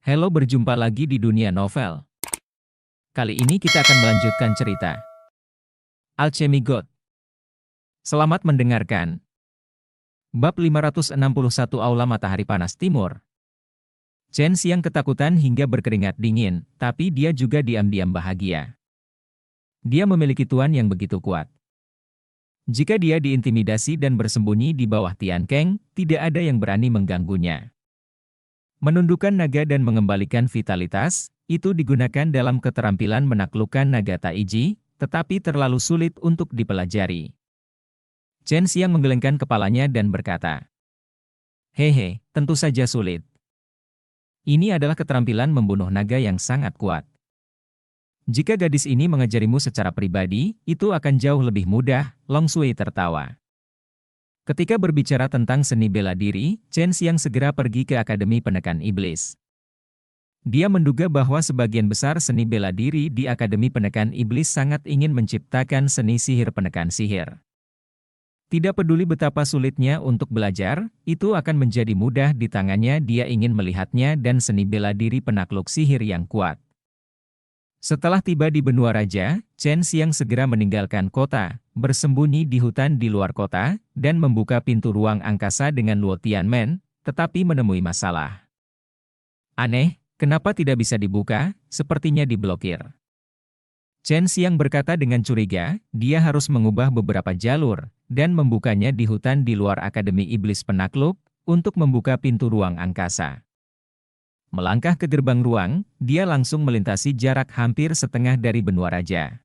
Halo, berjumpa lagi di dunia novel. Kali ini kita akan melanjutkan cerita Alchemy God. Selamat mendengarkan. Bab 561 Aula Matahari Panas Timur. Chen Xiang ketakutan hingga berkeringat dingin, tapi dia juga diam-diam bahagia. Dia memiliki tuan yang begitu kuat. Jika dia diintimidasi dan bersembunyi di bawah Tian Keng, tidak ada yang berani mengganggunya. Menundukkan naga dan mengembalikan vitalitas, itu digunakan dalam keterampilan menaklukkan naga Taiji, tetapi terlalu sulit untuk dipelajari. Chen Xiang menggelengkan kepalanya dan berkata, "Hehe, tentu saja sulit. Ini adalah keterampilan membunuh naga yang sangat kuat. Jika gadis ini mengajarimu secara pribadi, itu akan jauh lebih mudah." Long Sui tertawa. Ketika berbicara tentang seni bela diri, Chen Xiang segera pergi ke Akademi Penekan Iblis. Dia menduga bahwa sebagian besar seni bela diri di Akademi Penekan Iblis sangat ingin menciptakan seni sihir penekan sihir. Tidak peduli betapa sulitnya untuk belajar, itu akan menjadi mudah di tangannya. Dia ingin melihatnya dan seni bela diri penakluk sihir yang kuat. Setelah tiba di benua raja, Chen Xiang segera meninggalkan kota, bersembunyi di hutan di luar kota, dan membuka pintu ruang angkasa dengan Luo Tianmen, tetapi menemui masalah. Aneh, kenapa tidak bisa dibuka? Sepertinya diblokir. Chen Xiang berkata dengan curiga, dia harus mengubah beberapa jalur, dan membukanya di hutan di luar Akademi Iblis Penakluk, untuk membuka pintu ruang angkasa. Melangkah ke gerbang ruang, dia langsung melintasi jarak hampir setengah dari benua raja.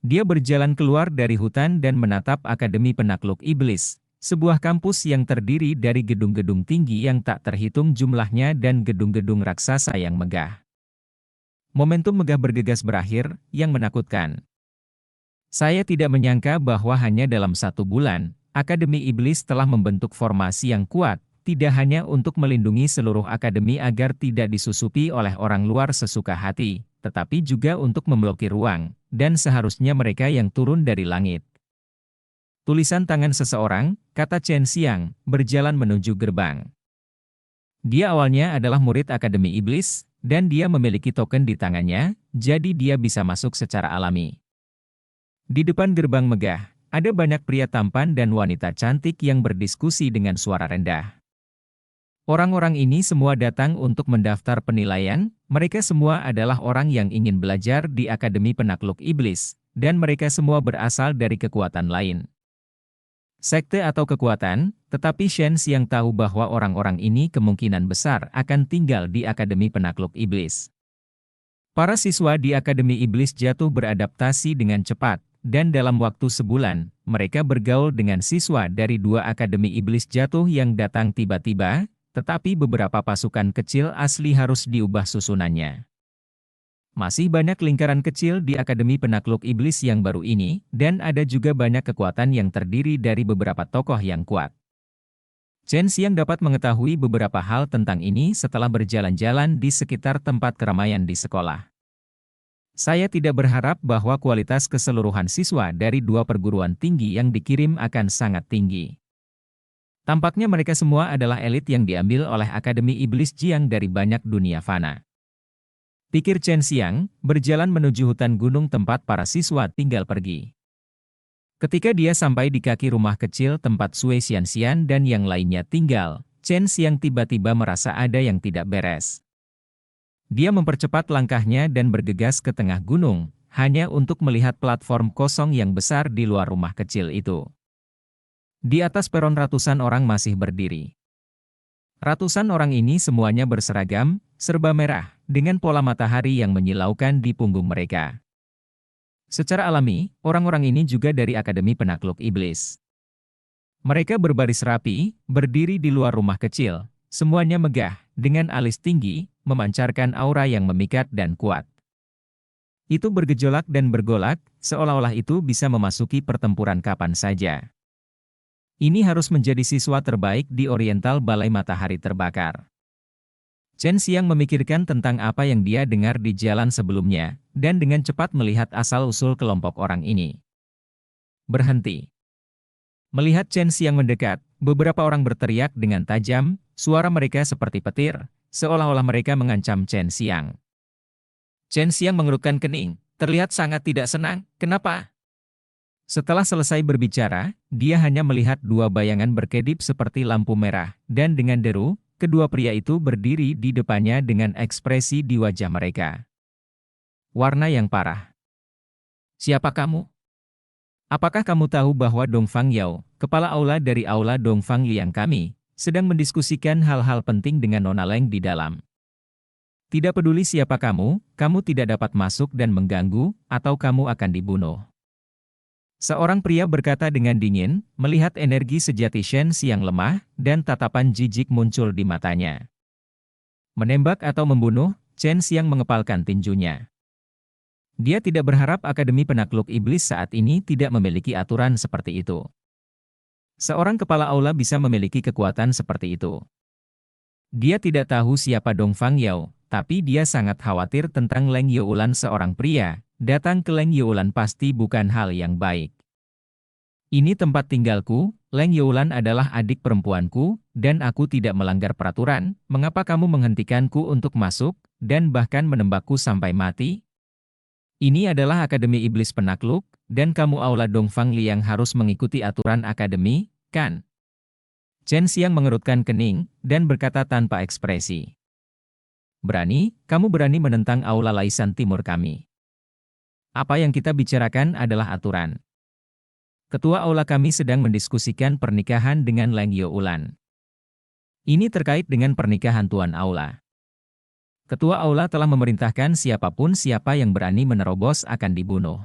Dia berjalan keluar dari hutan dan menatap Akademi Penakluk Iblis, sebuah kampus yang terdiri dari gedung-gedung tinggi yang tak terhitung jumlahnya dan gedung-gedung raksasa yang megah. Momentum megah bergegas berakhir, yang menakutkan. Saya tidak menyangka bahwa hanya dalam 1 bulan, Akademi Iblis telah membentuk formasi yang kuat, tidak hanya untuk melindungi seluruh akademi agar tidak disusupi oleh orang luar sesuka hati, tetapi juga untuk memblokir ruang, dan seharusnya mereka yang turun dari langit. Tulisan tangan seseorang, kata Chen Xiang, berjalan menuju gerbang. Dia awalnya adalah murid Akademi Iblis, dan dia memiliki token di tangannya, jadi dia bisa masuk secara alami. Di depan gerbang megah, ada banyak pria tampan dan wanita cantik yang berdiskusi dengan suara rendah. Orang-orang ini semua datang untuk mendaftar penilaian, mereka semua adalah orang yang ingin belajar di Akademi Penakluk Iblis, dan mereka semua berasal dari kekuatan lain. Sekte atau kekuatan, tetapi Shen Xiang tahu bahwa orang-orang ini kemungkinan besar akan tinggal di Akademi Penakluk Iblis. Para siswa di Akademi Iblis jatuh beradaptasi dengan cepat, dan dalam waktu sebulan, mereka bergaul dengan siswa dari 2 Akademi Iblis jatuh yang datang tiba-tiba, tetapi beberapa pasukan kecil asli harus diubah susunannya. Masih banyak lingkaran kecil di Akademi Penakluk Iblis yang baru ini, dan ada juga banyak kekuatan yang terdiri dari beberapa tokoh yang kuat. Chen Xiang dapat mengetahui beberapa hal tentang ini setelah berjalan-jalan di sekitar tempat keramaian di sekolah. Saya tidak berharap bahwa kualitas keseluruhan siswa dari 2 perguruan tinggi yang dikirim akan sangat tinggi. Tampaknya mereka semua adalah elit yang diambil oleh Akademi Iblis Jiang dari banyak dunia fana. Pikir Chen Xiang, berjalan menuju hutan gunung tempat para siswa tinggal pergi. Ketika dia sampai di kaki rumah kecil tempat Sui Xianxian dan yang lainnya tinggal, Chen Xiang tiba-tiba merasa ada yang tidak beres. Dia mempercepat langkahnya dan bergegas ke tengah gunung, hanya untuk melihat platform kosong yang besar di luar rumah kecil itu. Di atas peron ratusan orang masih berdiri. Ratusan orang ini semuanya berseragam, serba merah, dengan pola matahari yang menyilaukan di punggung mereka. Secara alami, orang-orang ini juga dari Akademi Penakluk Iblis. Mereka berbaris rapi, berdiri di luar rumah kecil, semuanya megah, dengan alis tinggi, memancarkan aura yang memikat dan kuat. Itu bergejolak dan bergolak, seolah-olah itu bisa memasuki pertempuran kapan saja. Ini harus menjadi siswa terbaik di Oriental Balai Matahari Terbakar. Chen Xiang memikirkan tentang apa yang dia dengar di jalan sebelumnya, dan dengan cepat melihat asal-usul kelompok orang ini. Berhenti. Melihat Chen Xiang mendekat, beberapa orang berteriak dengan tajam, suara mereka seperti petir, seolah-olah mereka mengancam Chen Xiang. Chen Xiang mengerutkan kening, terlihat sangat tidak senang. Kenapa? Setelah selesai berbicara, dia hanya melihat dua bayangan berkedip seperti lampu merah, dan dengan deru, kedua pria itu berdiri di depannya dengan ekspresi di wajah mereka. Warna yang parah. Siapa kamu? Apakah kamu tahu bahwa Dongfang Yao, kepala aula dari aula Dongfang Liang kami, sedang mendiskusikan hal-hal penting dengan Nona Leng di dalam? Tidak peduli siapa kamu tidak dapat masuk dan mengganggu, atau kamu akan dibunuh. Seorang pria berkata dengan dingin, melihat energi sejati Shen Xiang lemah, dan tatapan jijik muncul di matanya. Menembak atau membunuh, Chen Xiang mengepalkan tinjunya. Dia tidak berharap Akademi Penakluk Iblis saat ini tidak memiliki aturan seperti itu. Seorang kepala aula bisa memiliki kekuatan seperti itu. Dia tidak tahu siapa Dongfang Yao, tapi dia sangat khawatir tentang Leng Youlan seorang pria. Datang ke Leng Youlan pasti bukan hal yang baik. Ini tempat tinggalku, Leng Youlan adalah adik perempuanku, dan aku tidak melanggar peraturan. Mengapa kamu menghentikanku untuk masuk, dan bahkan menembakku sampai mati? Ini adalah Akademi Iblis Penakluk, dan kamu aula Dongfang Liang harus mengikuti aturan akademi, kan? Chen Xiang mengerutkan kening, dan berkata tanpa ekspresi. Kamu berani menentang aula Laisan Timur kami. Apa yang kita bicarakan adalah aturan. Ketua aula kami sedang mendiskusikan pernikahan dengan Leng Youlan. Ini terkait dengan pernikahan Tuan Aula. Ketua aula telah memerintahkan siapa yang berani menerobos akan dibunuh.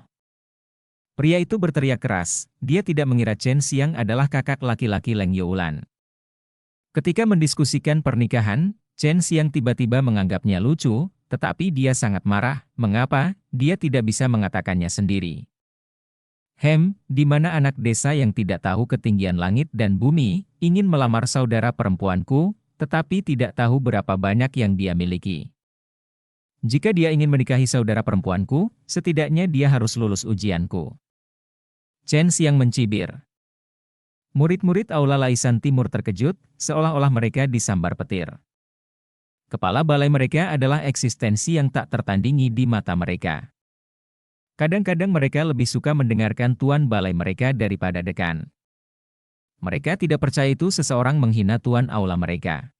Pria itu berteriak keras, dia tidak mengira Chen Xiang adalah kakak laki-laki Leng Youlan. Ketika mendiskusikan pernikahan, Chen Xiang tiba-tiba menganggapnya lucu, tetapi dia sangat marah. Mengapa dia tidak bisa mengatakannya sendiri? Di mana anak desa yang tidak tahu ketinggian langit dan bumi, ingin melamar saudara perempuanku, tetapi tidak tahu berapa banyak yang dia miliki. Jika dia ingin menikahi saudara perempuanku, setidaknya dia harus lulus ujianku. Chen Xiang mencibir. Murid-murid aula Laisan Timur terkejut, seolah-olah mereka disambar petir. Kepala balai mereka adalah eksistensi yang tak tertandingi di mata mereka. Kadang-kadang mereka lebih suka mendengarkan tuan balai mereka daripada dekan. Mereka tidak percaya itu seseorang menghina tuan aula mereka.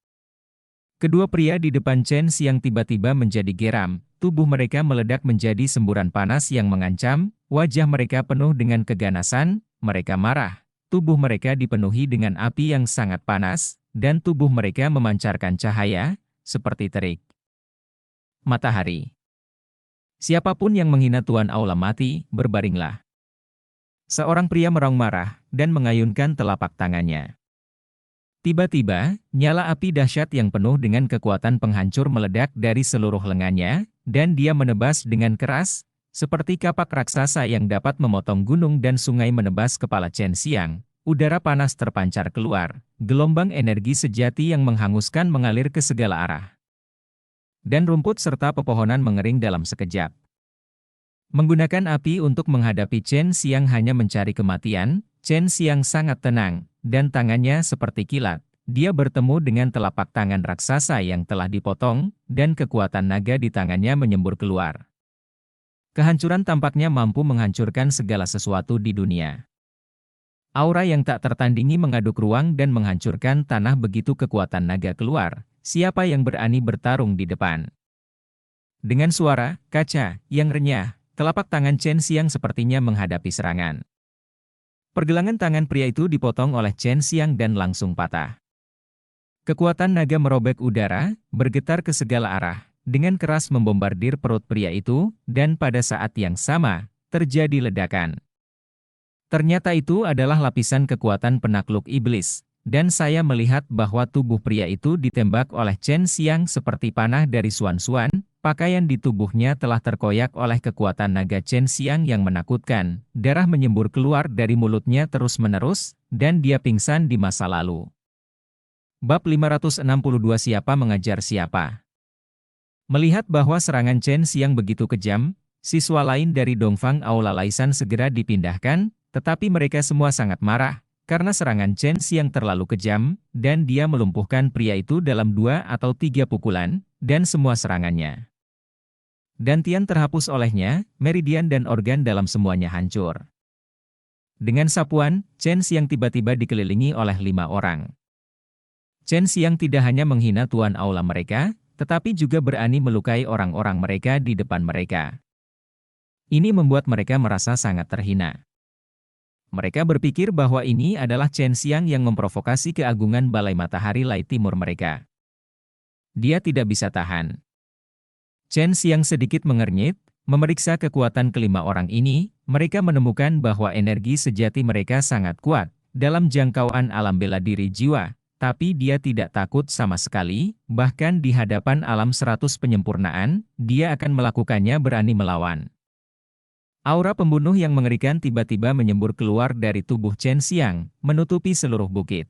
Kedua pria di depan Chen Xiang tiba-tiba menjadi geram, tubuh mereka meledak menjadi semburan panas yang mengancam, wajah mereka penuh dengan keganasan, mereka marah, tubuh mereka dipenuhi dengan api yang sangat panas, dan tubuh mereka memancarkan cahaya, seperti terik matahari. Siapapun yang menghina Tuan Aula mati, berbaringlah. Seorang pria meraung marah, dan mengayunkan telapak tangannya. Tiba-tiba, nyala api dahsyat yang penuh dengan kekuatan penghancur meledak dari seluruh lengannya, dan dia menebas dengan keras, seperti kapak raksasa yang dapat memotong gunung dan sungai menebas kepala Chen Xiang. Udara panas terpancar keluar, gelombang energi sejati yang menghanguskan mengalir ke segala arah. Dan rumput serta pepohonan mengering dalam sekejap. Menggunakan api untuk menghadapi Chen Xiang hanya mencari kematian, Chen Xiang sangat tenang, dan tangannya seperti kilat. Dia bertemu dengan telapak tangan raksasa yang telah dipotong, dan kekuatan naga di tangannya menyembur keluar. Kehancuran tampaknya mampu menghancurkan segala sesuatu di dunia. Aura yang tak tertandingi mengaduk ruang dan menghancurkan tanah begitu kekuatan naga keluar. Siapa yang berani bertarung di depan? Dengan suara kaca yang renyah, telapak tangan Chen Xiang sepertinya menghadapi serangan. Pergelangan tangan pria itu dipotong oleh Chen Xiang dan langsung patah. Kekuatan naga merobek udara, bergetar ke segala arah, dengan keras membombardir perut pria itu, dan pada saat yang sama, terjadi ledakan. Ternyata itu adalah lapisan kekuatan penakluk iblis. Dan saya melihat bahwa tubuh pria itu ditembak oleh Chen Xiang seperti panah dari suan-suan, pakaian di tubuhnya telah terkoyak oleh kekuatan naga Chen Xiang yang menakutkan, darah menyembur keluar dari mulutnya terus-menerus, dan dia pingsan di masa lalu. Bab 562 Siapa mengajar siapa? Melihat bahwa serangan Chen Xiang begitu kejam, siswa lain dari Dongfang Aula Laisan segera dipindahkan, tetapi mereka semua sangat marah. karena serangan Chen Xiang terlalu kejam, dan dia melumpuhkan pria itu dalam 2 atau 3 pukulan, dan semua serangannya. Dantian terhapus olehnya, meridian dan organ dalam semuanya hancur. Dengan sapuan, Chen Xiang tiba-tiba dikelilingi oleh 5 orang. Chen Xiang tidak hanya menghina tuan aula mereka, tetapi juga berani melukai orang-orang mereka di depan mereka. Ini membuat mereka merasa sangat terhina. Mereka berpikir bahwa ini adalah Chen Xiang yang memprovokasi keagungan Balai Matahari Lai Timur mereka. Dia tidak bisa tahan. Chen Xiang sedikit mengernyit, memeriksa kekuatan kelima orang ini, mereka menemukan bahwa energi sejati mereka sangat kuat, dalam jangkauan alam bela diri jiwa, tapi dia tidak takut sama sekali, bahkan di hadapan alam 100 penyempurnaan, dia akan melakukannya berani melawan. Aura pembunuh yang mengerikan tiba-tiba menyembur keluar dari tubuh Chen Xiang, menutupi seluruh bukit.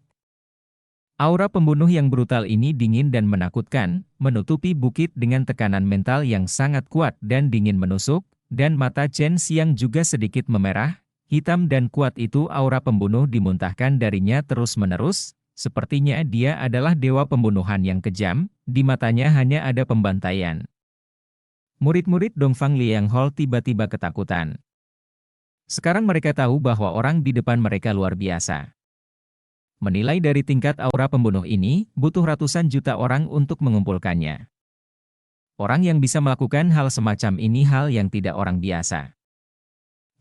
Aura pembunuh yang brutal ini dingin dan menakutkan, menutupi bukit dengan tekanan mental yang sangat kuat dan dingin menusuk, dan mata Chen Xiang juga sedikit memerah, hitam dan kuat itu aura pembunuh dimuntahkan darinya terus-menerus, sepertinya dia adalah dewa pembunuhan yang kejam, di matanya hanya ada pembantaian. Murid-murid Dongfang Liang Hall tiba-tiba ketakutan. Sekarang mereka tahu bahwa orang di depan mereka luar biasa. Menilai dari tingkat aura pembunuh ini, butuh ratusan juta orang untuk mengumpulkannya. Orang yang bisa melakukan hal semacam ini hal yang tidak orang biasa.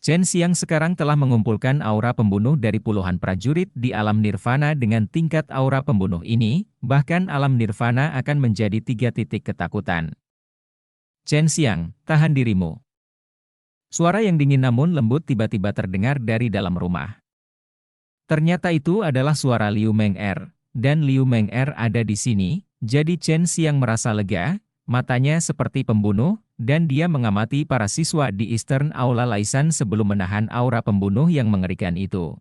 Chen Xiang sekarang telah mengumpulkan aura pembunuh dari puluhan prajurit di alam nirvana dengan tingkat aura pembunuh ini, bahkan alam nirvana akan menjadi 3 titik ketakutan. Chen Xiang, tahan dirimu. Suara yang dingin namun lembut tiba-tiba terdengar dari dalam rumah. Ternyata itu adalah suara Liu Meng'er, dan Liu Meng'er ada di sini, jadi Chen Xiang merasa lega, matanya seperti pembunuh, dan dia mengamati para siswa di Eastern Aula Laisan sebelum menahan aura pembunuh yang mengerikan itu.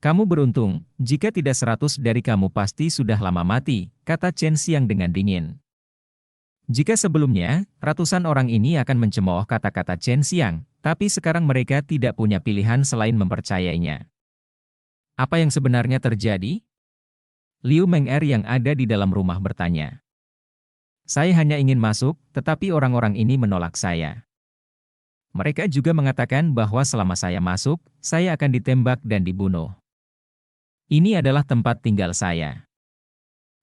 Kamu beruntung, jika tidak 100 dari kamu pasti sudah lama mati, kata Chen Xiang dengan dingin. Jika sebelumnya, ratusan orang ini akan mencemooh kata-kata Chen Xiang, tapi sekarang mereka tidak punya pilihan selain mempercayainya. Apa yang sebenarnya terjadi? Liu Meng'er yang ada di dalam rumah bertanya. Saya hanya ingin masuk, tetapi orang-orang ini menolak saya. Mereka juga mengatakan bahwa selama saya masuk, saya akan ditembak dan dibunuh. Ini adalah tempat tinggal saya.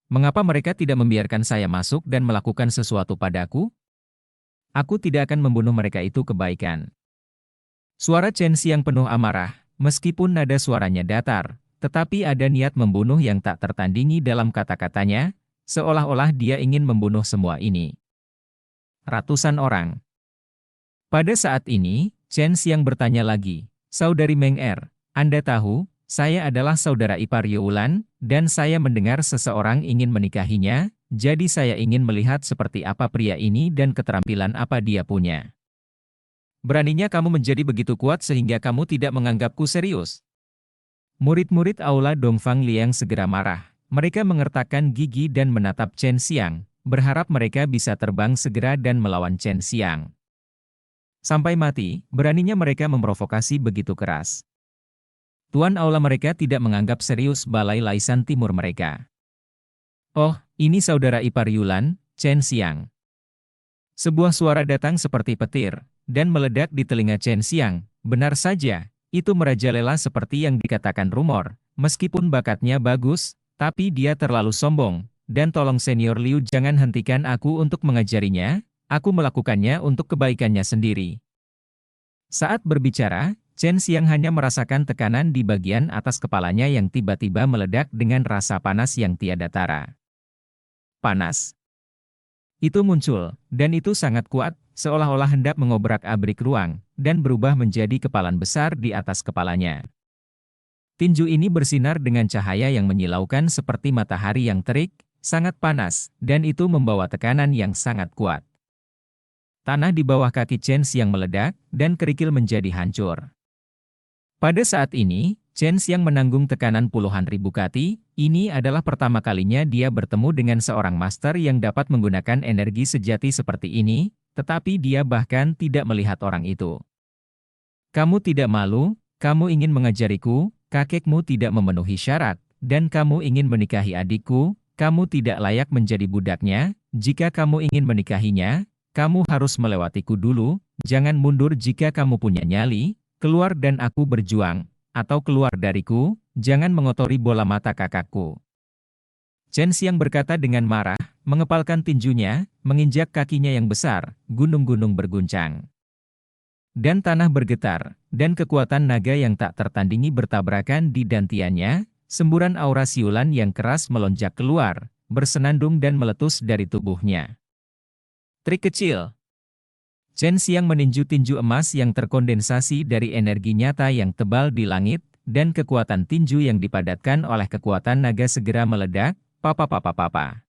Mengapa mereka tidak membiarkan saya masuk dan melakukan sesuatu padaku? Aku tidak akan membunuh mereka, itu kebaikan. Suara Chen Xiang penuh amarah. Meskipun nada suaranya datar, tetapi ada niat membunuh yang tak tertandingi dalam kata-katanya, seolah-olah dia ingin membunuh semua ini. Ratusan orang. Pada saat ini, Chen Xiang bertanya lagi, Saudari Meng'er, Anda tahu, saya adalah saudara ipar Youlan, dan saya mendengar seseorang ingin menikahinya, jadi saya ingin melihat seperti apa pria ini dan keterampilan apa dia punya. Beraninya kamu menjadi begitu kuat sehingga kamu tidak menganggapku serius. Murid-murid aula Dongfang Liang segera marah. Mereka mengertakkan gigi dan menatap Chen Xiang, berharap mereka bisa terbang segera dan melawan Chen Xiang. Sampai mati, beraninya mereka memprovokasi begitu keras. Tuan aula mereka tidak menganggap serius Balai Laisan Timur mereka. Oh, ini saudara ipar Yulan, Chen Xiang. Sebuah suara datang seperti petir, dan meledak di telinga Chen Xiang. Benar saja, itu merajalela seperti yang dikatakan rumor, meskipun bakatnya bagus, tapi dia terlalu sombong, dan tolong Senior Liu jangan hentikan aku untuk mengajarinya, aku melakukannya untuk kebaikannya sendiri. Saat berbicara, Chen Xiang hanya merasakan tekanan di bagian atas kepalanya yang tiba-tiba meledak dengan rasa panas yang tiada tara. Panas. Itu muncul, dan itu sangat kuat, seolah-olah hendak mengobrak-abrik ruang, dan berubah menjadi kepalan besar di atas kepalanya. Tinju ini bersinar dengan cahaya yang menyilaukan seperti matahari yang terik, sangat panas, dan itu membawa tekanan yang sangat kuat. Tanah di bawah kaki Chen Xiang meledak, dan kerikil menjadi hancur. Pada saat ini, Chen Xiang menanggung tekanan puluhan ribu kati, ini adalah pertama kalinya dia bertemu dengan seorang master yang dapat menggunakan energi sejati seperti ini, tetapi dia bahkan tidak melihat orang itu. Kamu tidak malu, kamu ingin mengajariku, kakekmu tidak memenuhi syarat, dan kamu ingin menikahi adikku, kamu tidak layak menjadi budaknya. Jika kamu ingin menikahinya, kamu harus melewatiku dulu, jangan mundur jika kamu punya nyali, keluar dan aku berjuang, atau keluar dariku, jangan mengotori bola mata kakakku. Chen Xiang berkata dengan marah, mengepalkan tinjunya, menginjak kakinya yang besar, gunung-gunung berguncang. Dan tanah bergetar, dan kekuatan naga yang tak tertandingi bertabrakan di dantiannya, semburan aura siulan yang keras melonjak keluar, bersenandung dan meletus dari tubuhnya. Trik kecil. Chen Xiang meninju tinju emas yang terkondensasi dari energi nyata yang tebal di langit, dan kekuatan tinju yang dipadatkan oleh kekuatan naga segera meledak, papa.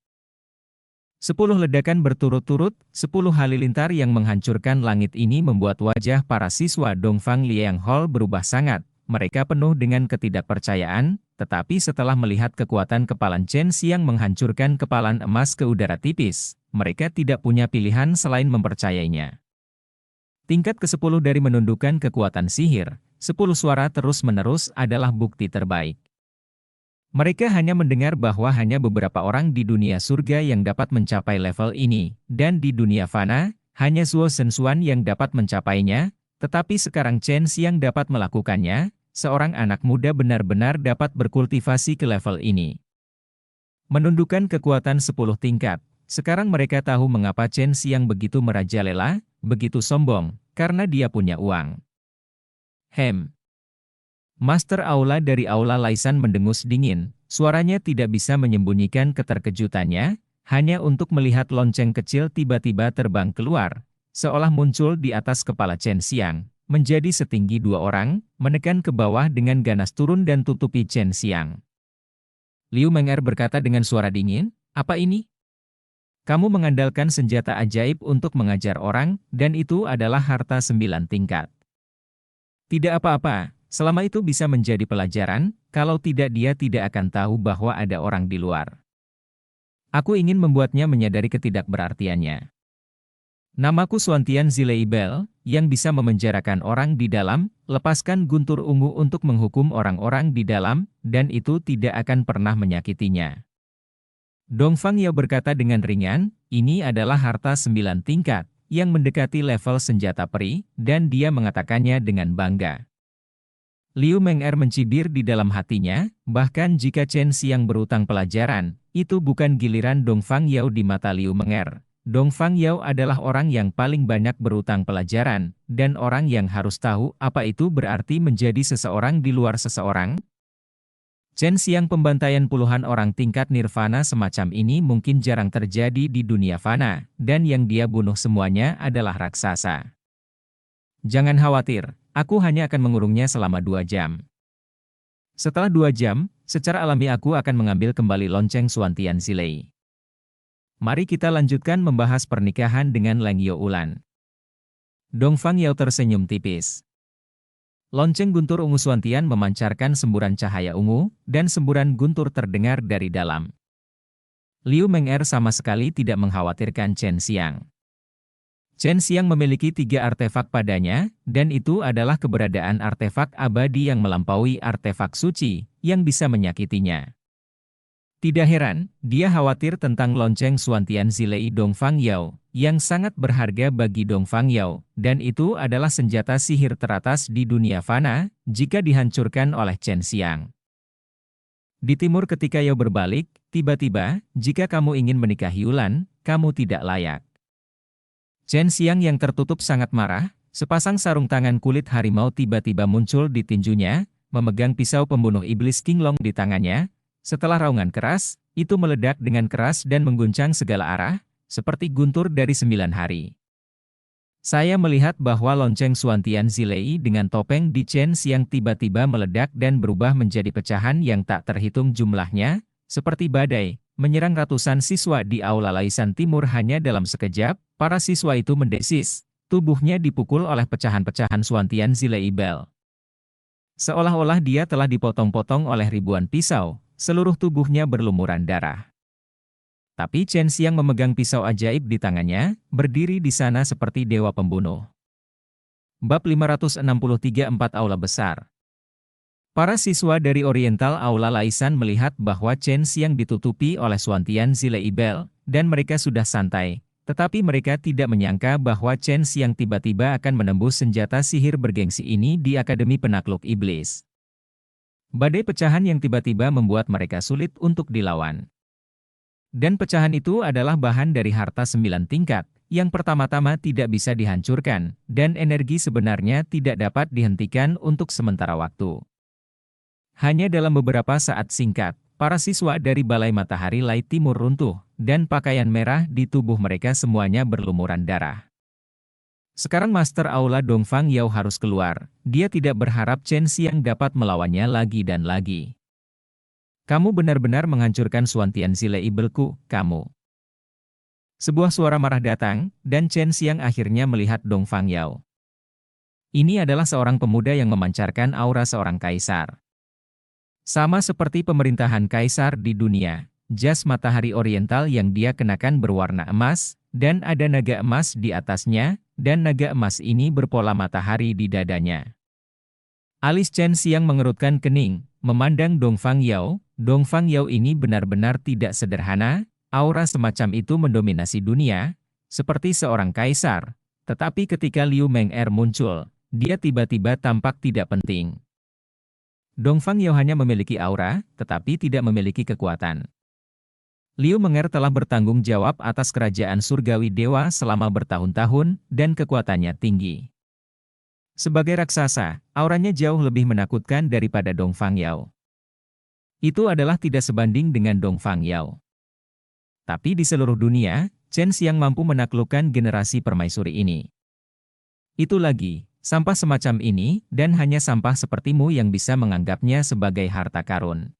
10 ledakan berturut-turut, 10 halilintar yang menghancurkan langit ini membuat wajah para siswa Dongfang Liang Hall berubah sangat. Mereka penuh dengan ketidakpercayaan, tetapi setelah melihat kekuatan kepalan Chen Xiang menghancurkan kepalan emas ke udara tipis, mereka tidak punya pilihan selain mempercayainya. Tingkat ke-10 dari menundukkan kekuatan sihir, 10 suara terus-menerus adalah bukti terbaik. Mereka hanya mendengar bahwa hanya beberapa orang di dunia surga yang dapat mencapai level ini, dan di dunia fana, hanya Zuo Zhenxuan yang dapat mencapainya, tetapi sekarang Chen Xiang dapat melakukannya, seorang anak muda benar-benar dapat berkultivasi ke level ini. Menundukkan kekuatan 10 tingkat, sekarang mereka tahu mengapa Chen Xiang begitu merajalela, begitu sombong, karena dia punya uang. Master Aula dari Aula Laisan mendengus dingin, suaranya tidak bisa menyembunyikan keterkejutannya, hanya untuk melihat lonceng kecil tiba-tiba terbang keluar, seolah muncul di atas kepala Chen Xiang, menjadi setinggi 2 orang, menekan ke bawah dengan ganas turun dan tutupi Chen Xiang. Liu Meng'er berkata dengan suara dingin, "Apa ini? Kamu mengandalkan senjata ajaib untuk mengajar orang, dan itu adalah harta 9 tingkat. Tidak apa-apa. Selama itu bisa menjadi pelajaran, kalau tidak dia tidak akan tahu bahwa ada orang di luar. Aku ingin membuatnya menyadari ketidakberartiannya. Namaku Xuantian Zilei Bell, yang bisa memenjarakan orang di dalam, lepaskan guntur ungu untuk menghukum orang-orang di dalam, dan itu tidak akan pernah menyakitinya." Dongfang Yao berkata dengan ringan, ini adalah harta 9 tingkat, yang mendekati level senjata peri, dan dia mengatakannya dengan bangga. Liu Meng'er mencibir di dalam hatinya, bahkan jika Chen Xiang berutang pelajaran, itu bukan giliran Dongfang Yao di mata Liu Meng'er. Dongfang Yao adalah orang yang paling banyak berutang pelajaran, dan orang yang harus tahu apa itu berarti menjadi seseorang di luar seseorang. Chen Xiang pembantaian puluhan orang tingkat nirvana semacam ini mungkin jarang terjadi di dunia fana, dan yang dia bunuh semuanya adalah raksasa. Jangan khawatir. Aku hanya akan mengurungnya selama 2 jam. Setelah 2 jam, secara alami aku akan mengambil kembali lonceng Xuantian Zilei. Mari kita lanjutkan membahas pernikahan dengan Leng Youlan. Dongfang Yao tersenyum tipis. Lonceng guntur ungu Xuantian memancarkan semburan cahaya ungu, dan semburan guntur terdengar dari dalam. Liu Meng'er sama sekali tidak mengkhawatirkan Chen Xiang. Chen Xiang memiliki 3 artefak padanya, dan itu adalah keberadaan artefak abadi yang melampaui artefak suci, yang bisa menyakitinya. Tidak heran, dia khawatir tentang lonceng Xuantian Zilei Dongfang Yao, yang sangat berharga bagi Dongfang Yao, dan itu adalah senjata sihir teratas di dunia fana, jika dihancurkan oleh Chen Xiang. Di timur ketika Yao berbalik, tiba-tiba, jika kamu ingin menikahi Yulan, kamu tidak layak. Chen Xiang yang tertutup sangat marah, sepasang sarung tangan kulit harimau tiba-tiba muncul di tinjunya, memegang pisau pembunuh iblis King Long di tangannya. Setelah raungan keras, itu meledak dengan keras dan mengguncang segala arah, seperti guntur dari 9 hari. Saya melihat bahwa lonceng Xuantian Zilei dengan topeng di Chen Xiang tiba-tiba meledak dan berubah menjadi pecahan yang tak terhitung jumlahnya, seperti badai, menyerang ratusan siswa di Aula Laisan Timur hanya dalam sekejap. Para siswa itu mendesis, tubuhnya dipukul oleh pecahan-pecahan Xuantian Zilei Bell. Seolah-olah dia telah dipotong-potong oleh ribuan pisau, seluruh tubuhnya berlumuran darah. Tapi Chen Xiang memegang pisau ajaib di tangannya, berdiri di sana seperti dewa pembunuh. Bab 563 4 Aula Besar. Para siswa dari Oriental Aula Laisan melihat bahwa Chen Xiang ditutupi oleh Xuantian Zileibel, dan mereka sudah santai. Tetapi mereka tidak menyangka bahwa Chen Xiang tiba-tiba akan menembus senjata sihir bergengsi ini di Akademi Penakluk Iblis. Badai pecahan yang tiba-tiba membuat mereka sulit untuk dilawan. Dan pecahan itu adalah bahan dari harta 9 tingkat, yang pertama-tama tidak bisa dihancurkan, dan energi sebenarnya tidak dapat dihentikan untuk sementara waktu. Hanya dalam beberapa saat singkat, para siswa dari Balai Matahari Lai Timur runtuh, dan pakaian merah di tubuh mereka semuanya berlumuran darah. Sekarang Master Aula Dongfang Yao harus keluar, dia tidak berharap Chen Xiang dapat melawannya lagi dan lagi. Kamu benar-benar menghancurkan Xuantian Zileibelku, kamu. Sebuah suara marah datang, dan Chen Xiang akhirnya melihat Dongfang Yao. Ini adalah seorang pemuda yang memancarkan aura seorang kaisar. Sama seperti pemerintahan kaisar di dunia, jas matahari oriental yang dia kenakan berwarna emas, dan ada naga emas di atasnya, dan naga emas ini berpola matahari di dadanya. Alis Chen Xiang mengerutkan kening, memandang Dongfang Yao. Dongfang Yao ini benar-benar tidak sederhana. Aura semacam itu mendominasi dunia, seperti seorang kaisar. Tetapi ketika Liu Meng'er muncul, dia tiba-tiba tampak tidak penting. Dongfang Yao hanya memiliki aura, tetapi tidak memiliki kekuatan. Liu Meng'er telah bertanggung jawab atas kerajaan surgawi dewa selama bertahun-tahun, dan kekuatannya tinggi. Sebagai raksasa, auranya jauh lebih menakutkan daripada Dongfang Yao. Itu adalah tidak sebanding dengan Dongfang Yao. Tapi di seluruh dunia, Chen Xiang mampu menaklukkan generasi permaisuri ini. Itu lagi, sampah semacam ini, dan hanya sampah sepertimu yang bisa menganggapnya sebagai harta karun.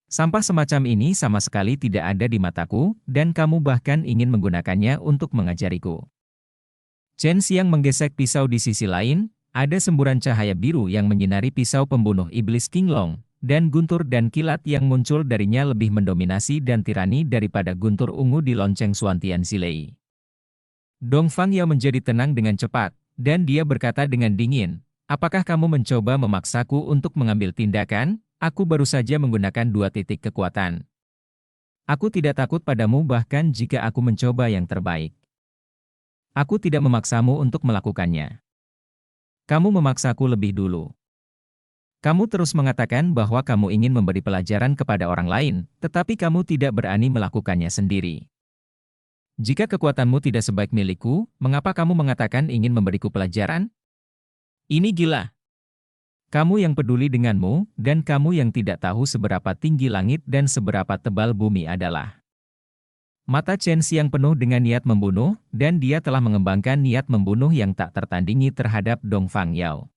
Sampah semacam ini sama sekali tidak ada di mataku, dan kamu bahkan ingin menggunakannya untuk mengajariku. Chen Xiang menggesek pisau di sisi lain, ada semburan cahaya biru yang menyinari pisau pembunuh iblis Qinglong, dan guntur dan kilat yang muncul darinya lebih mendominasi dan tirani daripada guntur ungu di lonceng Xuantian Zilei. Dongfang Yao menjadi tenang dengan cepat, dan dia berkata dengan dingin, apakah kamu mencoba memaksaku untuk mengambil tindakan? Aku baru saja menggunakan 2 titik kekuatan. Aku tidak takut padamu bahkan jika aku mencoba yang terbaik. Aku tidak memaksamu untuk melakukannya. Kamu memaksaku lebih dulu. Kamu terus mengatakan bahwa kamu ingin memberi pelajaran kepada orang lain, tetapi kamu tidak berani melakukannya sendiri. Jika kekuatanmu tidak sebaik milikku, mengapa kamu mengatakan ingin memberiku pelajaran? Ini gila. Kamu yang peduli denganmu, dan kamu yang tidak tahu seberapa tinggi langit dan seberapa tebal bumi adalah. Mata Chen Xiang penuh dengan niat membunuh, dan dia telah mengembangkan niat membunuh yang tak tertandingi terhadap Dongfang Yao.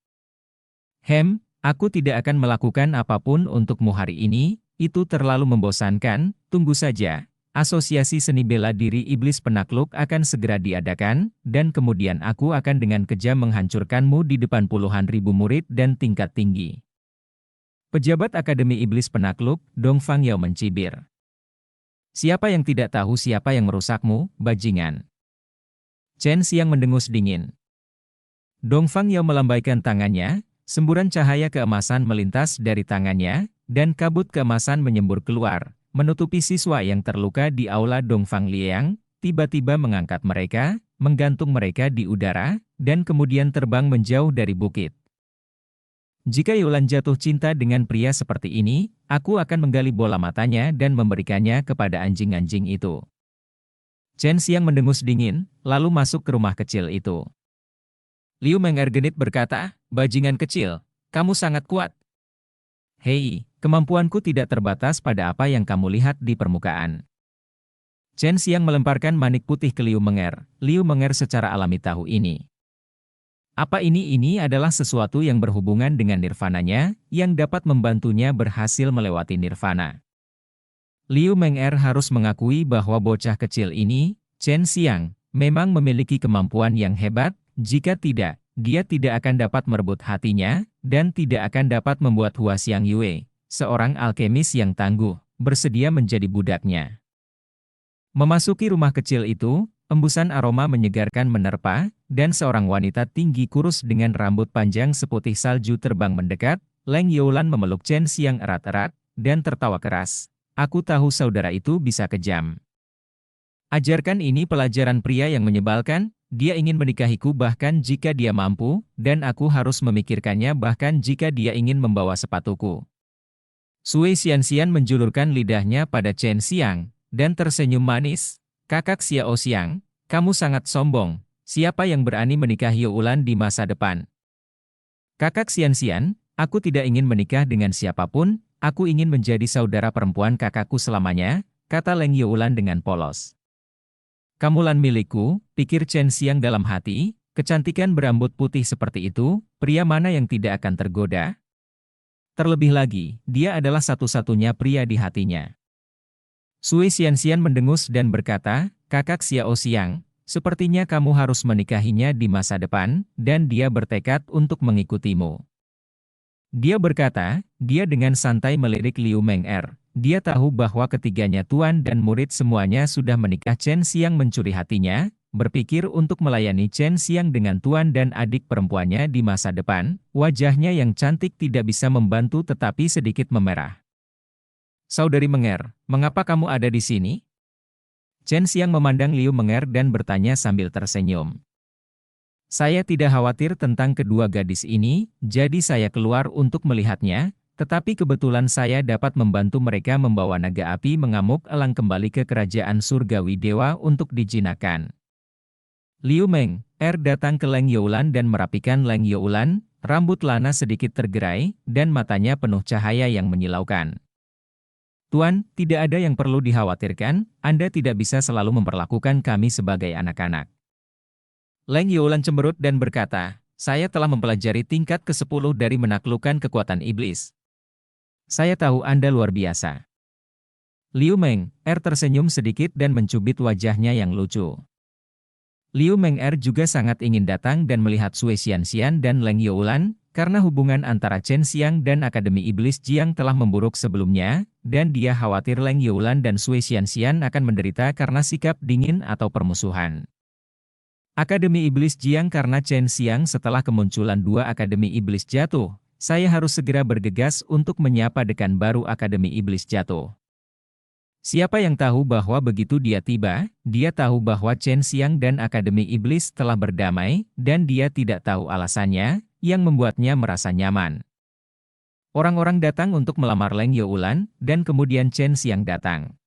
Aku tidak akan melakukan apapun untukmu hari ini, itu terlalu membosankan, tunggu saja. Asosiasi Seni Bela Diri Iblis Penakluk akan segera diadakan, dan kemudian aku akan dengan kejam menghancurkanmu di depan puluhan ribu murid dan tingkat tinggi. Pejabat Akademi Iblis Penakluk, Dongfang Yao mencibir. Siapa yang tidak tahu siapa yang merusakmu, bajingan? Chen Xiang mendengus dingin. Dongfang Yao melambaikan tangannya, semburan cahaya keemasan melintas dari tangannya, dan kabut keemasan menyembur keluar, menutupi siswa yang terluka di aula Dongfang Liang, tiba-tiba mengangkat mereka, menggantung mereka di udara, dan kemudian terbang menjauh dari bukit. Jika Yulan jatuh cinta dengan pria seperti ini, aku akan menggali bola matanya dan memberikannya kepada anjing-anjing itu. Chen Xiang mendengus dingin, lalu masuk ke rumah kecil itu. Liu Meng'er genit berkata, bajingan kecil, kamu sangat kuat. Hei, kemampuanku tidak terbatas pada apa yang kamu lihat di permukaan. Chen Xiang melemparkan manik putih ke Liu Meng'er. Liu Meng'er secara alami tahu ini. Apa ini adalah sesuatu yang berhubungan dengan nirvananya, yang dapat membantunya berhasil melewati nirvana. Liu Meng'er harus mengakui bahwa bocah kecil ini, Chen Xiang, memang memiliki kemampuan yang hebat. Jika tidak, dia tidak akan dapat merebut hatinya, dan tidak akan dapat membuat Hua Xiang Yue, seorang alkemis yang tangguh, bersedia menjadi budaknya. Memasuki rumah kecil itu, embusan aroma menyegarkan menerpa, dan seorang wanita tinggi kurus dengan rambut panjang seputih salju terbang mendekat, Leng Youlan memeluk Chen Xiang erat-erat, dan tertawa keras. Aku tahu saudara itu bisa kejam. Ajarkan ini pelajaran pria yang menyebalkan, dia ingin menikahiku bahkan jika dia mampu, dan aku harus memikirkannya bahkan jika dia ingin membawa sepatuku. Sui Xianxian menjulurkan lidahnya pada Chen Xiang, dan tersenyum manis. Kakak Xiao Xiang, kamu sangat sombong, siapa yang berani menikahi Youlan di masa depan? Kakak Xianxian, aku tidak ingin menikah dengan siapapun, aku ingin menjadi saudara perempuan kakakku selamanya, kata Leng Youlan dengan polos. Kamulan milikku, pikir Chen Xiang dalam hati, kecantikan berambut putih seperti itu, pria mana yang tidak akan tergoda? Terlebih lagi, dia adalah satu-satunya pria di hatinya. Sui Xianxian mendengus dan berkata, Kakak Xiao Xiang, sepertinya kamu harus menikahinya di masa depan, dan dia bertekad untuk mengikutimu. Dia berkata, dia dengan santai melirik Liu Meng'er. Dia tahu bahwa ketiganya tuan dan murid semuanya sudah menikah. Chen Xiang mencuri hatinya, berpikir untuk melayani Chen Xiang dengan tuan dan adik perempuannya di masa depan. Wajahnya yang cantik tidak bisa membantu tetapi sedikit memerah. Saudari Meng'er, mengapa kamu ada di sini? Chen Xiang memandang Liu Meng'er dan bertanya sambil tersenyum. Saya tidak khawatir tentang kedua gadis ini, jadi saya keluar untuk melihatnya. Tetapi kebetulan saya dapat membantu mereka membawa naga api mengamuk elang kembali ke kerajaan surgawi dewa untuk dijinakan. Liu Meng'er datang ke Leng Youlan dan merapikan Leng Youlan, rambut Lana sedikit tergerai, dan matanya penuh cahaya yang menyilaukan. Tuan, tidak ada yang perlu dikhawatirkan, Anda tidak bisa selalu memperlakukan kami sebagai anak-anak. Leng Youlan cemberut dan berkata, saya telah mempelajari tingkat ke-10 dari menaklukkan kekuatan iblis. Saya tahu Anda luar biasa. Liu Meng'er tersenyum sedikit dan mencubit wajahnya yang lucu. Liu Meng'er juga sangat ingin datang dan melihat Sui Xianxian dan Leng Youlan, karena hubungan antara Chen Xiang dan Akademi Iblis Jiang telah memburuk sebelumnya, dan dia khawatir Leng Youlan dan Sui Xianxian akan menderita karena sikap dingin atau permusuhan. Akademi Iblis Jiang karena Chen Xiang setelah kemunculan dua Akademi Iblis jatuh. Saya harus segera bergegas untuk menyapa dekan baru Akademi Iblis jatuh. Siapa yang tahu bahwa begitu dia tiba, dia tahu bahwa Chen Xiang dan Akademi Iblis telah berdamai, dan dia tidak tahu alasannya, yang membuatnya merasa nyaman. Orang-orang datang untuk melamar Leng Youlan, dan kemudian Chen Xiang datang.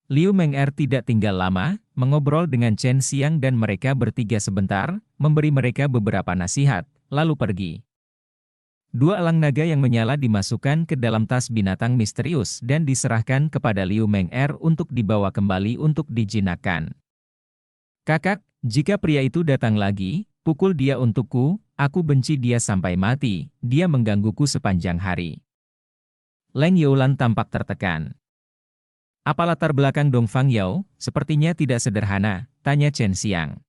Liu Meng'er tidak tinggal lama, mengobrol dengan Chen Xiang dan mereka bertiga sebentar, memberi mereka beberapa nasihat, lalu pergi. Dua elang naga yang menyala dimasukkan ke dalam tas binatang misterius dan diserahkan kepada Liu Meng'er untuk dibawa kembali untuk dijinakkan. Kakak, jika pria itu datang lagi, pukul dia untukku, aku benci dia sampai mati, dia menggangguku sepanjang hari. Leng Youlan tampak tertekan. Apa latar belakang Dong Fang Yao? Sepertinya tidak sederhana, tanya Chen Xiang.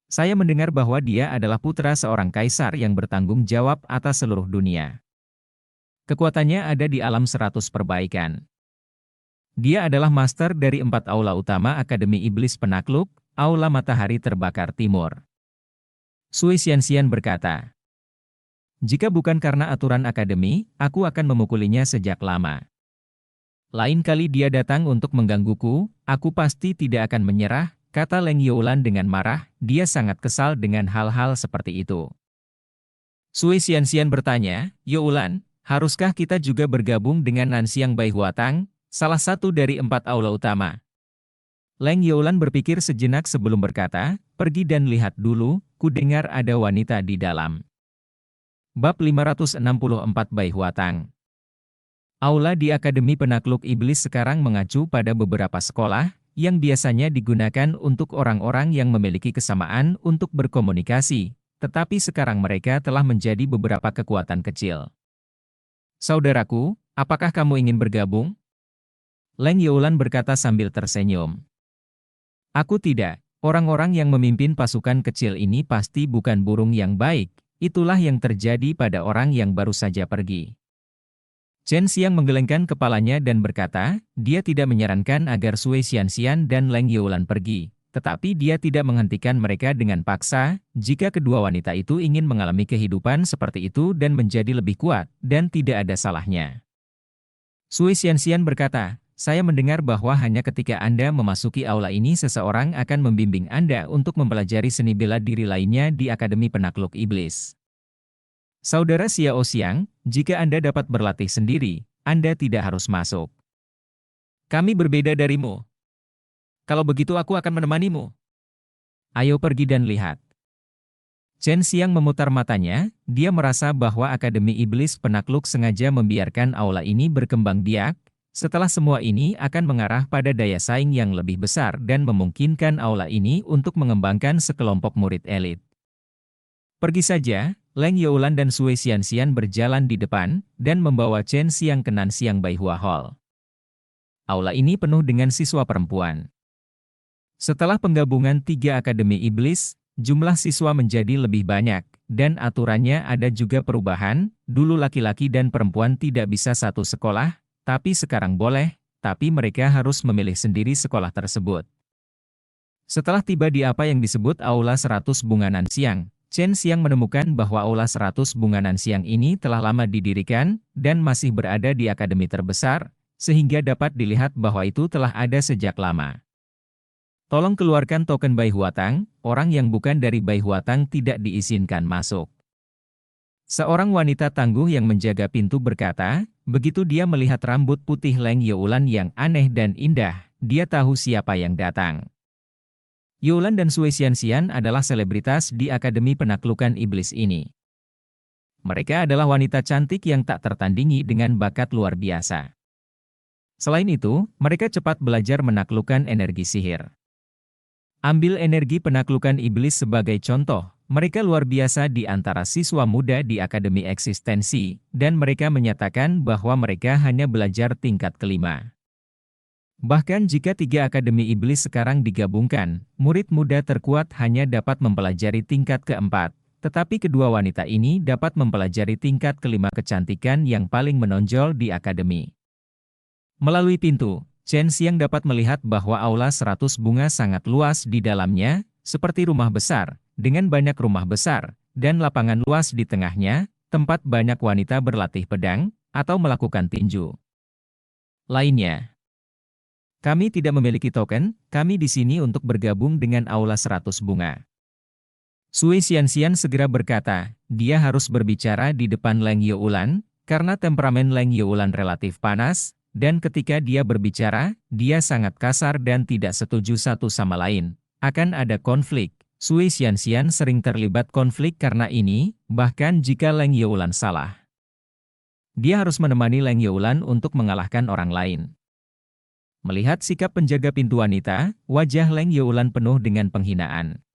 Saya mendengar bahwa dia adalah putra seorang kaisar yang bertanggung jawab atas seluruh dunia. Kekuatannya ada di alam 100 perbaikan. Dia adalah master dari 4 aula utama Akademi Iblis Penakluk, Aula Matahari Terbakar Timur. Sui Xianxian berkata, jika bukan karena aturan akademi, aku akan memukulinya sejak lama. Lain kali dia datang untuk menggangguku, aku pasti tidak akan menyerah, kata Leng Youlan dengan marah, dia sangat kesal dengan hal-hal seperti itu. Sui Xianxian bertanya, Youlan, haruskah kita juga bergabung dengan Nanxiang Bai Huatang, salah satu dari 4 aula utama? Leng Youlan berpikir sejenak sebelum berkata, pergi dan lihat dulu, ku dengar ada wanita di dalam. Bab 564 Bai Huatang. Aula di Akademi Penakluk Iblis sekarang mengacu pada beberapa sekolah, yang biasanya digunakan untuk orang-orang yang memiliki kesamaan untuk berkomunikasi, tetapi sekarang mereka telah menjadi beberapa kekuatan kecil. Saudaraku, apakah kamu ingin bergabung? Leng Youlan berkata sambil tersenyum. Aku tidak, orang-orang yang memimpin pasukan kecil ini pasti bukan burung yang baik, itulah yang terjadi pada orang yang baru saja pergi. Chen Xiang menggelengkan kepalanya dan berkata, dia tidak menyarankan agar Sui Xianxian dan Leng Youlan pergi, tetapi dia tidak menghentikan mereka dengan paksa. Jika kedua wanita itu ingin mengalami kehidupan seperti itu dan menjadi lebih kuat, dan tidak ada salahnya. Sui Xianxian berkata, saya mendengar bahwa hanya ketika Anda memasuki aula ini seseorang akan membimbing Anda untuk mempelajari seni bela diri lainnya di Akademi Penakluk Iblis. Saudara Xiao Xiang, jika Anda dapat berlatih sendiri, Anda tidak harus masuk. Kami berbeda darimu. Kalau begitu aku akan menemanimu. Ayo pergi dan lihat. Chen Xiang memutar matanya, dia merasa bahwa Akademi Iblis Penakluk sengaja membiarkan aula ini berkembang biak. Setelah semua ini akan mengarah pada daya saing yang lebih besar dan memungkinkan aula ini untuk mengembangkan sekelompok murid elit. Pergi saja, Leng Youlan dan Sui Xianxian berjalan di depan, dan membawa Chen Xiang ke Nanxiang Baihua Hall. Aula ini penuh dengan siswa perempuan. Setelah penggabungan 3 Akademi Iblis, jumlah siswa menjadi lebih banyak, dan aturannya ada juga perubahan. Dulu laki-laki dan perempuan tidak bisa satu sekolah, tapi sekarang boleh, tapi mereka harus memilih sendiri sekolah tersebut. Setelah tiba di apa yang disebut Aula 100 Bunga Nanxiang, Chen Xiang menemukan bahwa Aula 100 Bunga Nanxiang ini telah lama didirikan, dan masih berada di akademi terbesar, sehingga dapat dilihat bahwa itu telah ada sejak lama. Tolong keluarkan token Bai Huatang, orang yang bukan dari Bai Huatang tidak diizinkan masuk. Seorang wanita tangguh yang menjaga pintu berkata, begitu dia melihat rambut putih Leng Youlan yang aneh dan indah, dia tahu siapa yang datang. Youlan dan Sui Xianxian adalah selebritas di Akademi Penaklukan Iblis ini. Mereka adalah wanita cantik yang tak tertandingi dengan bakat luar biasa. Selain itu, mereka cepat belajar menaklukkan energi sihir. Ambil energi penaklukan iblis sebagai contoh, mereka luar biasa di antara siswa muda di Akademi Eksistensi, dan mereka menyatakan bahwa mereka hanya belajar tingkat kelima. Bahkan jika 3 Akademi Iblis sekarang digabungkan, murid muda terkuat hanya dapat mempelajari tingkat keempat, tetapi kedua wanita ini dapat mempelajari tingkat kelima kecantikan yang paling menonjol di Akademi. Melalui pintu, Chen Xiang dapat melihat bahwa Aula 100 Bunga sangat luas di dalamnya, seperti rumah besar, dengan banyak rumah besar, dan lapangan luas di tengahnya, tempat banyak wanita berlatih pedang, atau melakukan tinju. Lainnya. Kami tidak memiliki token, kami di sini untuk bergabung dengan Aula 100 Bunga. Sui Xianxian segera berkata, dia harus berbicara di depan Leng Youlan, karena temperamen Leng Youlan relatif panas, dan ketika dia berbicara, dia sangat kasar dan tidak setuju satu sama lain. Akan ada konflik. Sui Xianxian sering terlibat konflik karena ini, bahkan jika Leng Youlan salah. Dia harus menemani Leng Youlan untuk mengalahkan orang lain. Melihat sikap penjaga pintu wanita, wajah Leng Youlan penuh dengan penghinaan.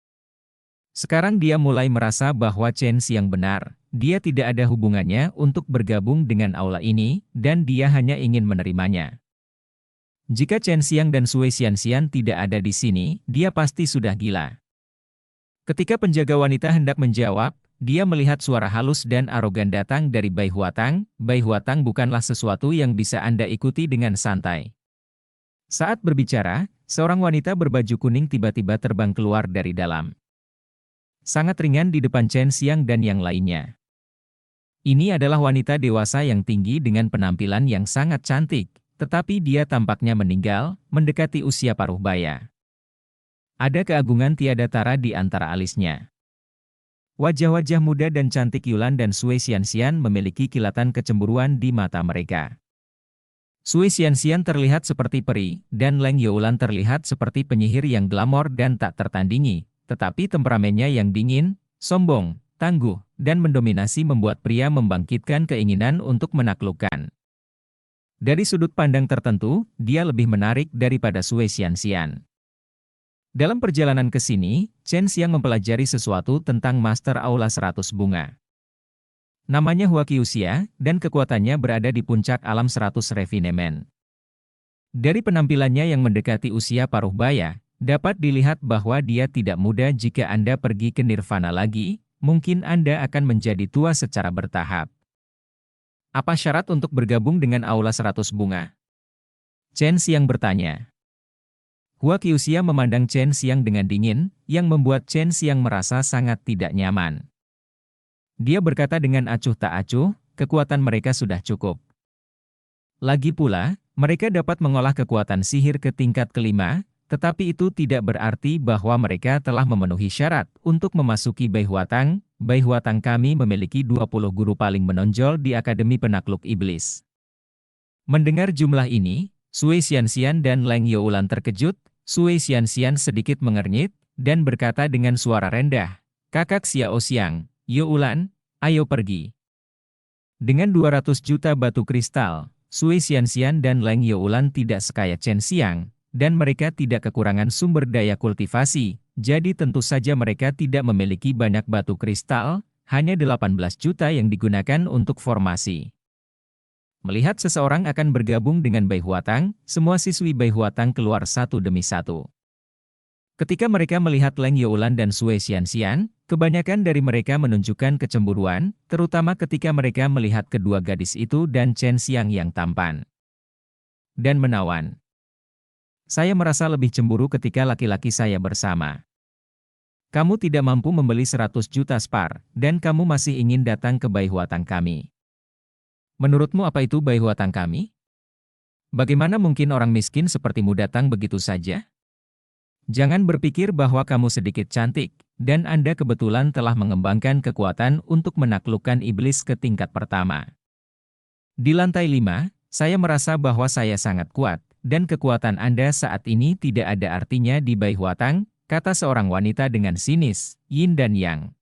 Sekarang dia mulai merasa bahwa Chen Xiang benar. Dia tidak ada hubungannya untuk bergabung dengan aula ini, dan dia hanya ingin menerimanya. Jika Chen Xiang dan Sui Xianxian tidak ada di sini, dia pasti sudah gila. Ketika penjaga wanita hendak menjawab, dia melihat suara halus dan arogan datang dari Bai Huatang. Bai Huatang bukanlah sesuatu yang bisa Anda ikuti dengan santai. Saat berbicara, seorang wanita berbaju kuning tiba-tiba terbang keluar dari dalam. Sangat ringan di depan Chen Xiang dan yang lainnya. Ini adalah wanita dewasa yang tinggi dengan penampilan yang sangat cantik, tetapi dia tampaknya meninggal, mendekati usia paruh baya. Ada keagungan tiada tara di antara alisnya. Wajah-wajah muda dan cantik Yulan dan Sui Xianxian memiliki kilatan kecemburuan di mata mereka. Sui Xianxian terlihat seperti peri, dan Leng Youlan terlihat seperti penyihir yang glamor dan tak tertandingi, tetapi temperamennya yang dingin, sombong, tangguh, dan mendominasi membuat pria membangkitkan keinginan untuk menaklukkan. Dari sudut pandang tertentu, dia lebih menarik daripada Sui Xianxian. Dalam perjalanan ke sini, Chen Xiang mempelajari sesuatu tentang Master Aula 100 Bunga. Namanya Huaqiuxia, dan kekuatannya berada di puncak alam 100 refinement. Dari penampilannya yang mendekati usia paruh baya, dapat dilihat bahwa dia tidak muda. Jika Anda pergi ke Nirvana lagi, mungkin Anda akan menjadi tua secara bertahap. Apa syarat untuk bergabung dengan Aula 100 Bunga? Chen Xiang bertanya. Hua Qiuxia memandang Chen Xiang dengan dingin, yang membuat Chen Xiang merasa sangat tidak nyaman. Dia berkata dengan acuh tak acuh, kekuatan mereka sudah cukup. Lagi pula, mereka dapat mengolah kekuatan sihir ke tingkat kelima, tetapi itu tidak berarti bahwa mereka telah memenuhi syarat untuk memasuki Baihuatang. Baihuatang kami memiliki 20 guru paling menonjol di Akademi Penakluk Iblis. Mendengar jumlah ini, Sui Xianxian dan Leng Youlan terkejut. Sui Xianxian sedikit mengernyit, dan berkata dengan suara rendah, "Kakak Xiao Xiang, Youlan, ayo pergi." Dengan 200 juta batu kristal, Sui Xianxian dan Leng Youlan tidak sekaya Chen Xiang, dan mereka tidak kekurangan sumber daya kultivasi, jadi tentu saja mereka tidak memiliki banyak batu kristal, hanya 18 juta yang digunakan untuk formasi. Melihat seseorang akan bergabung dengan Baihuatang, semua siswi Baihuatang keluar satu demi satu. Ketika mereka melihat Leng Youlan dan Sui Xianxian, kebanyakan dari mereka menunjukkan kecemburuan, terutama ketika mereka melihat kedua gadis itu dan Chen Xiang yang tampan dan menawan. Saya merasa lebih cemburu ketika laki-laki saya bersama. Kamu tidak mampu membeli 100 juta spar, dan kamu masih ingin datang ke Baihuatang kami. Menurutmu apa itu Baihuatang kami? Bagaimana mungkin orang miskin sepertimu datang begitu saja? Jangan berpikir bahwa kamu sedikit cantik, dan Anda kebetulan telah mengembangkan kekuatan untuk menaklukkan iblis ke tingkat pertama. Di lantai 5, saya merasa bahwa saya sangat kuat, dan kekuatan Anda saat ini tidak ada artinya di Baihuatang, kata seorang wanita dengan sinis, yin dan yang.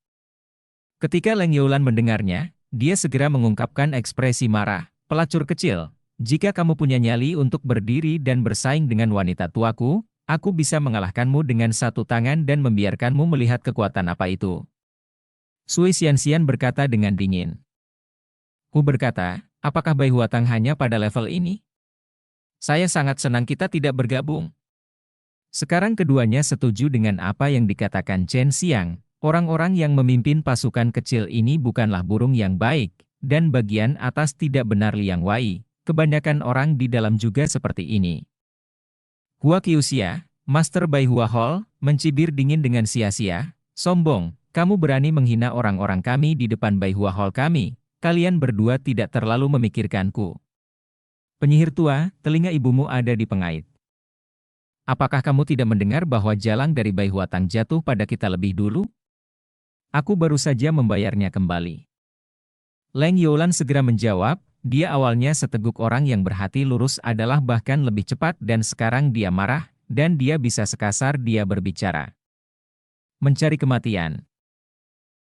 Ketika Leng Youlan mendengarnya, dia segera mengungkapkan ekspresi marah, "Pelacur kecil, jika kamu punya nyali untuk berdiri dan bersaing dengan wanita tuaku, aku bisa mengalahkanmu dengan satu tangan dan membiarkanmu melihat kekuatan apa itu." Sui Xianxian berkata dengan dingin. Hu berkata, "Apakah Baihuatang hanya pada level ini? Saya sangat senang kita tidak bergabung." Sekarang keduanya setuju dengan apa yang dikatakan Chen Xiang. Orang-orang yang memimpin pasukan kecil ini bukanlah burung yang baik, dan bagian atas tidak benar Liang Wei. Kebanyakan orang di dalam juga seperti ini. Hua Qiuxia, Master Baihua Hall, mencibir dingin dengan sia-sia, "Sombong, kamu berani menghina orang-orang kami di depan Baihua Hall kami. Kalian berdua tidak terlalu memikirkanku." Penyihir tua, telinga ibumu ada di pengait. Apakah kamu tidak mendengar bahwa jalang dari Baihuatang jatuh pada kita lebih dulu? Aku baru saja membayarnya kembali. Leng Youlan segera menjawab, dia awalnya seteguk orang yang berhati lurus adalah bahkan lebih cepat dan sekarang dia marah, dan dia bisa sekasar dia berbicara. Mencari kematian.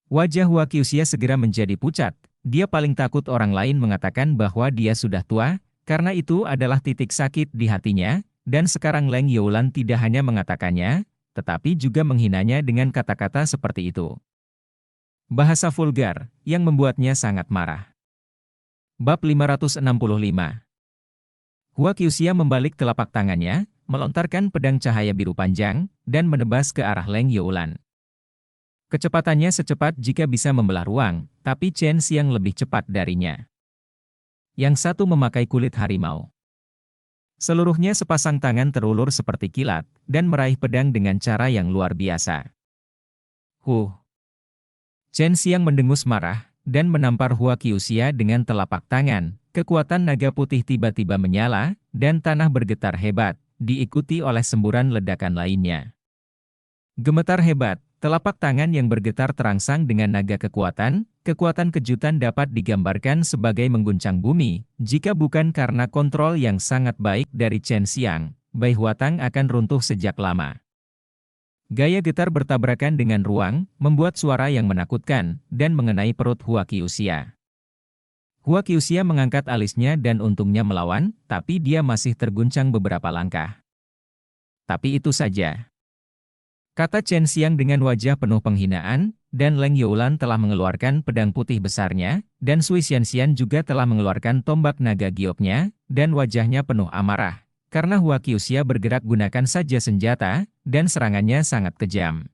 Wajah Hua Qiuxia segera menjadi pucat, dia paling takut orang lain mengatakan bahwa dia sudah tua, karena itu adalah titik sakit di hatinya, dan sekarang Leng Youlan tidak hanya mengatakannya, tetapi juga menghinanya dengan kata-kata seperti itu. Bahasa vulgar, yang membuatnya sangat marah. Bab 565. Hua Qiuxia membalik telapak tangannya, melontarkan pedang cahaya biru panjang, dan menebas ke arah Leng Youlan. Kecepatannya secepat jika bisa membelah ruang, tapi Chen Xiang lebih cepat darinya. Yang satu memakai kulit harimau. Seluruhnya sepasang tangan terulur seperti kilat, dan meraih pedang dengan cara yang luar biasa. Chen Xiang mendengus marah, dan menampar Hua Qiuxia dengan telapak tangan. Kekuatan naga putih tiba-tiba menyala, dan tanah bergetar hebat, diikuti oleh semburan ledakan lainnya. Gemetar hebat, telapak tangan yang bergetar terangsang dengan naga kekuatan. Kekuatan kejutan dapat digambarkan sebagai mengguncang bumi. Jika bukan karena kontrol yang sangat baik dari Chen Xiang, Baihuatang akan runtuh sejak lama. Gaya getar bertabrakan dengan ruang, membuat suara yang menakutkan, dan mengenai perut Hua Qiuxia. Hua Qiuxia mengangkat alisnya dan untungnya melawan, tapi dia masih terguncang beberapa langkah. Tapi itu saja, kata Chen Xiang dengan wajah penuh penghinaan, dan Leng Youlan telah mengeluarkan pedang putih besarnya, dan Sui Xianxian juga telah mengeluarkan tombak naga gioknya, dan wajahnya penuh amarah. Karena Hua Qiuxia bergerak gunakan saja senjata, dan serangannya sangat kejam.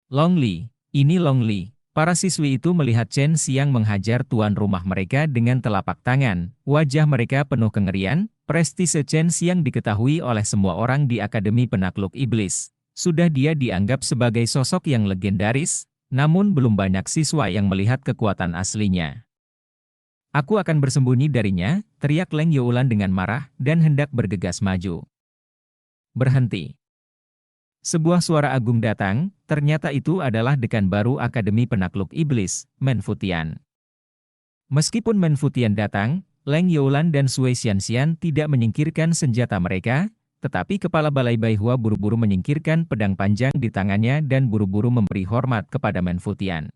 "Long Li, ini Long Li, Para siswi itu melihat Chen Xiang menghajar tuan rumah mereka dengan telapak tangan. Wajah mereka penuh kengerian. Prestise Chen Xiang diketahui oleh semua orang di Akademi Penakluk Iblis. Sudah dia dianggap sebagai sosok yang legendaris, namun belum banyak siswa yang melihat kekuatan aslinya. Aku akan bersembunyi darinya, teriak Leng Youlan dengan marah dan hendak bergegas maju. Berhenti. Sebuah suara agung datang, ternyata itu adalah dekan baru Akademi Penakluk Iblis, Menfu Tian. Meskipun Menfu Tian datang, Leng Youlan dan Sui Xianxian tidak menyingkirkan senjata mereka, tetapi kepala Balai Baihua buru-buru menyingkirkan pedang panjang di tangannya dan buru-buru memberi hormat kepada Menfu Tian.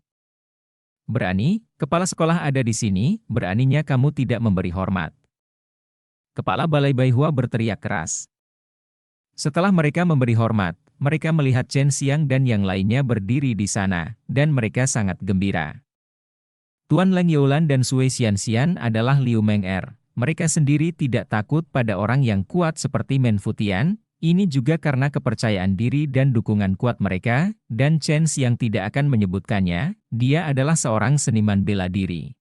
Berani, kepala sekolah ada di sini, beraninya kamu tidak memberi hormat. Kepala Balai Baihua berteriak keras. Setelah mereka memberi hormat, mereka melihat Chen Xiang dan yang lainnya berdiri di sana, dan mereka sangat gembira. Tuan Leng Youlan dan Sui Xianxian adalah Liu Meng'er. Mereka sendiri tidak takut pada orang yang kuat seperti Menfu Tian, ini juga karena kepercayaan diri dan dukungan kuat mereka, dan Chen Xiang tidak akan menyebutkannya, dia adalah seorang seniman bela diri.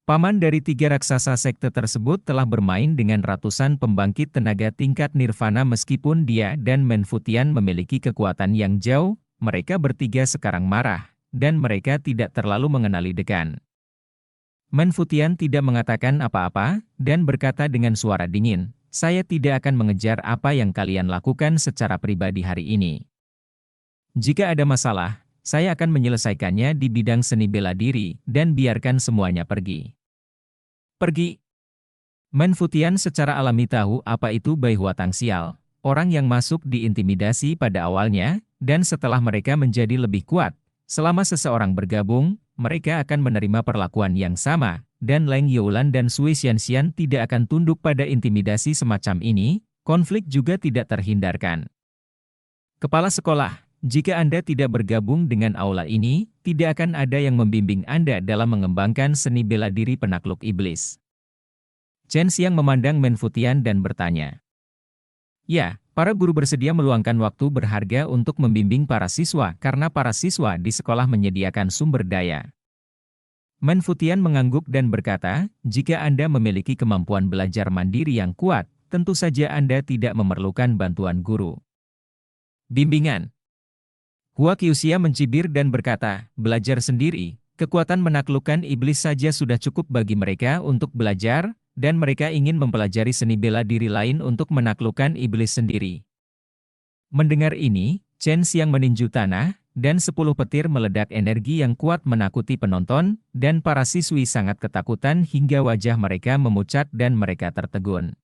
Paman dari 3 raksasa sekte tersebut telah bermain dengan ratusan pembangkit tenaga tingkat nirvana meskipun dia dan Menfu Tian memiliki kekuatan yang jauh, mereka bertiga sekarang marah, dan mereka tidak terlalu mengenali dekan. Menfu Tian tidak mengatakan apa-apa, dan berkata dengan suara dingin, saya tidak akan mengejar apa yang kalian lakukan secara pribadi hari ini. Jika ada masalah, saya akan menyelesaikannya di bidang seni bela diri, dan biarkan semuanya pergi. Pergi. Menfu Tian secara alami tahu apa itu Baihua Tangxial, orang yang masuk diintimidasi pada awalnya, dan setelah mereka menjadi lebih kuat, selama seseorang bergabung, mereka akan menerima perlakuan yang sama, dan Leng Youlan dan Sui Xianxian tidak akan tunduk pada intimidasi semacam ini, konflik juga tidak terhindarkan. Kepala sekolah, jika Anda tidak bergabung dengan aula ini, tidak akan ada yang membimbing Anda dalam mengembangkan seni bela diri penakluk iblis. Chen Xiang memandang Menfu Tian dan bertanya. Ya, para guru bersedia meluangkan waktu berharga untuk membimbing para siswa karena para siswa di sekolah menyediakan sumber daya. Menfu Tian mengangguk dan berkata, jika Anda memiliki kemampuan belajar mandiri yang kuat, tentu saja Anda tidak memerlukan bantuan guru. Bimbingan. Hua Qiuxia mencibir dan berkata, belajar sendiri, kekuatan menaklukkan iblis saja sudah cukup bagi mereka untuk belajar, dan mereka ingin mempelajari seni bela diri lain untuk menaklukkan iblis sendiri. Mendengar ini, Chen Xiang meninju tanah, dan 10 petir meledak energi yang kuat menakuti penonton, dan para siswi sangat ketakutan hingga wajah mereka memucat dan mereka tertegun.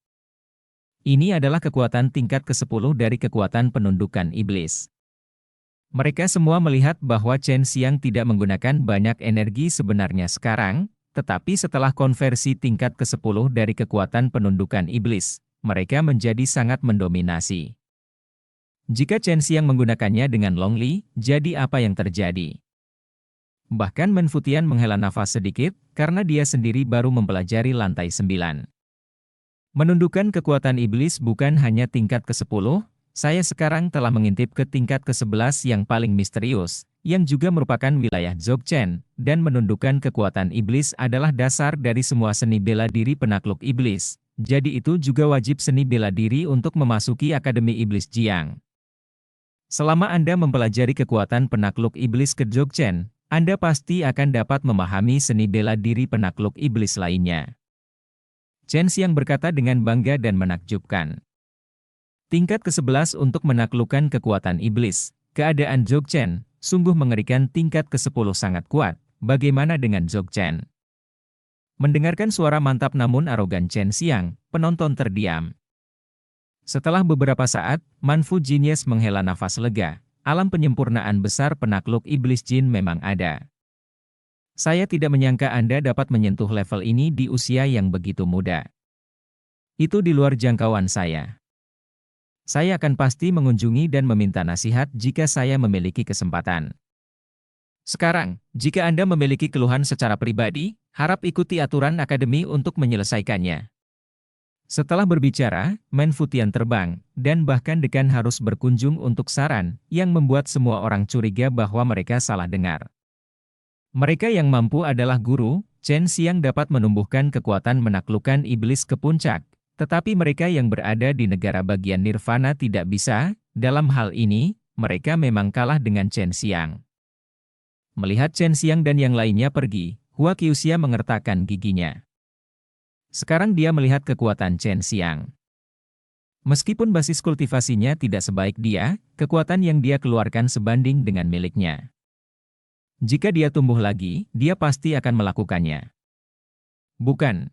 Ini adalah kekuatan tingkat ke-10 dari kekuatan penundukan iblis. Mereka semua melihat bahwa Chen Xiang tidak menggunakan banyak energi sebenarnya sekarang, tetapi setelah konversi tingkat ke-10 dari kekuatan penundukan iblis, mereka menjadi sangat mendominasi. Jika Chen Xiang menggunakannya dengan Long Li, jadi apa yang terjadi? Bahkan Menfu Tian menghela nafas sedikit, karena dia sendiri baru mempelajari lantai 9. Menundukkan kekuatan iblis bukan hanya tingkat ke-10, saya sekarang telah mengintip ke tingkat ke-11 yang paling misterius, yang juga merupakan wilayah Dzogchen, dan menundukkan kekuatan iblis adalah dasar dari semua seni bela diri penakluk iblis, jadi itu juga wajib seni bela diri untuk memasuki Akademi Iblis Jiang. Selama Anda mempelajari kekuatan penakluk iblis ke Dzogchen, Anda pasti akan dapat memahami seni bela diri penakluk iblis lainnya. Chen Xiang berkata dengan bangga dan menakjubkan. Tingkat ke-11 untuk menaklukkan kekuatan iblis, keadaan Dzogchen, sungguh mengerikan. Tingkat ke-10 sangat kuat, bagaimana dengan Dzogchen? Mendengarkan suara mantap namun arogan Chen Xiang, penonton terdiam. Setelah beberapa saat, Manfu Genius menghela nafas lega, alam penyempurnaan besar penakluk iblis jin memang ada. Saya tidak menyangka Anda dapat menyentuh level ini di usia yang begitu muda. Itu di luar jangkauan saya. Saya akan pasti mengunjungi dan meminta nasihat jika saya memiliki kesempatan. Sekarang, jika Anda memiliki keluhan secara pribadi, harap ikuti aturan akademi untuk menyelesaikannya. Setelah berbicara, Menfu Tian terbang, dan bahkan dekan harus berkunjung untuk saran, yang membuat semua orang curiga bahwa mereka salah dengar. Mereka yang mampu adalah guru, Chen Xiang dapat menumbuhkan kekuatan menaklukkan iblis ke puncak, tetapi mereka yang berada di negara bagian nirvana tidak bisa. Dalam hal ini, mereka memang kalah dengan Chen Xiang. Melihat Chen Xiang dan yang lainnya pergi, Hua Qiuxia mengertakkan giginya. Sekarang dia melihat kekuatan Chen Xiang. Meskipun basis kultivasinya tidak sebaik dia, kekuatan yang dia keluarkan sebanding dengan miliknya. Jika dia tumbuh lagi, dia pasti akan melakukannya. Bukan.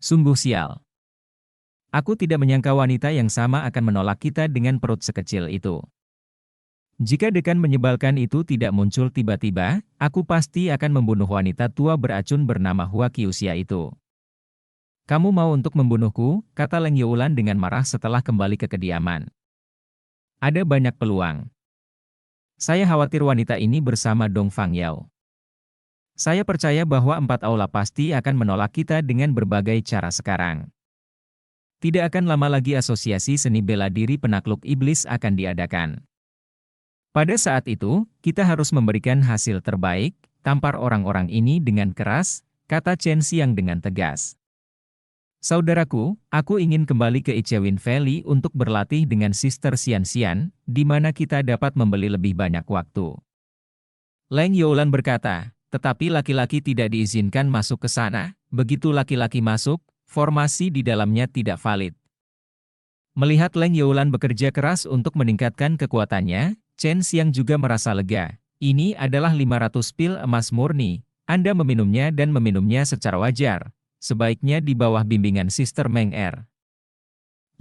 Sungguh sial. Aku tidak menyangka wanita yang sama akan menolak kita dengan perut sekecil itu. Jika dekan menyebalkan itu tidak muncul tiba-tiba, aku pasti akan membunuh wanita tua beracun bernama Hua Qiuxia itu. Kamu mau untuk membunuhku, kata Leng Youlan dengan marah setelah kembali ke kediaman. Ada banyak peluang. Saya khawatir wanita ini bersama Dong Fang Yao. Saya percaya bahwa 4 aula pasti akan menolak kita dengan berbagai cara sekarang. Tidak akan lama lagi asosiasi seni bela diri penakluk iblis akan diadakan. Pada saat itu, kita harus memberikan hasil terbaik, tampar orang-orang ini dengan keras, kata Chen Xiang dengan tegas. Saudaraku, aku ingin kembali ke Ichewin Valley untuk berlatih dengan Sister Xian Xian, di mana kita dapat membeli lebih banyak waktu. Leng Youlan berkata, tetapi laki-laki tidak diizinkan masuk ke sana. Begitu laki-laki masuk, formasi di dalamnya tidak valid. Melihat Leng Youlan bekerja keras untuk meningkatkan kekuatannya, Chen Xiang juga merasa lega. Ini adalah 500 pil emas murni. Anda meminumnya dan meminumnya secara wajar. Sebaiknya di bawah bimbingan Sister Meng Er.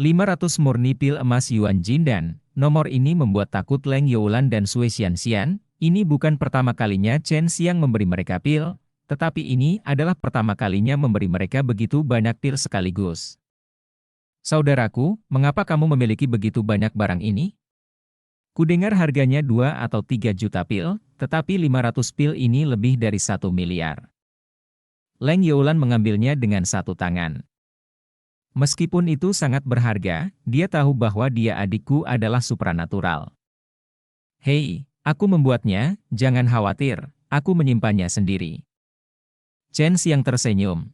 500 murni pil emas Yuan Jindan. Nomor ini membuat takut Leng Youlan dan Sui Xianxian. Ini bukan pertama kalinya Chen Xiang memberi mereka pil, tetapi ini adalah pertama kalinya memberi mereka begitu banyak pil sekaligus. Saudaraku, mengapa kamu memiliki begitu banyak barang ini? Kudengar harganya 2 atau 3 juta pil, tetapi 500 pil ini lebih dari 1 miliar. Leng Youlan mengambilnya dengan satu tangan. Meskipun itu sangat berharga, dia tahu bahwa dia adikku adalah supranatural. Hei, aku membuatnya, jangan khawatir, aku menyimpannya sendiri. Chen Xiang tersenyum.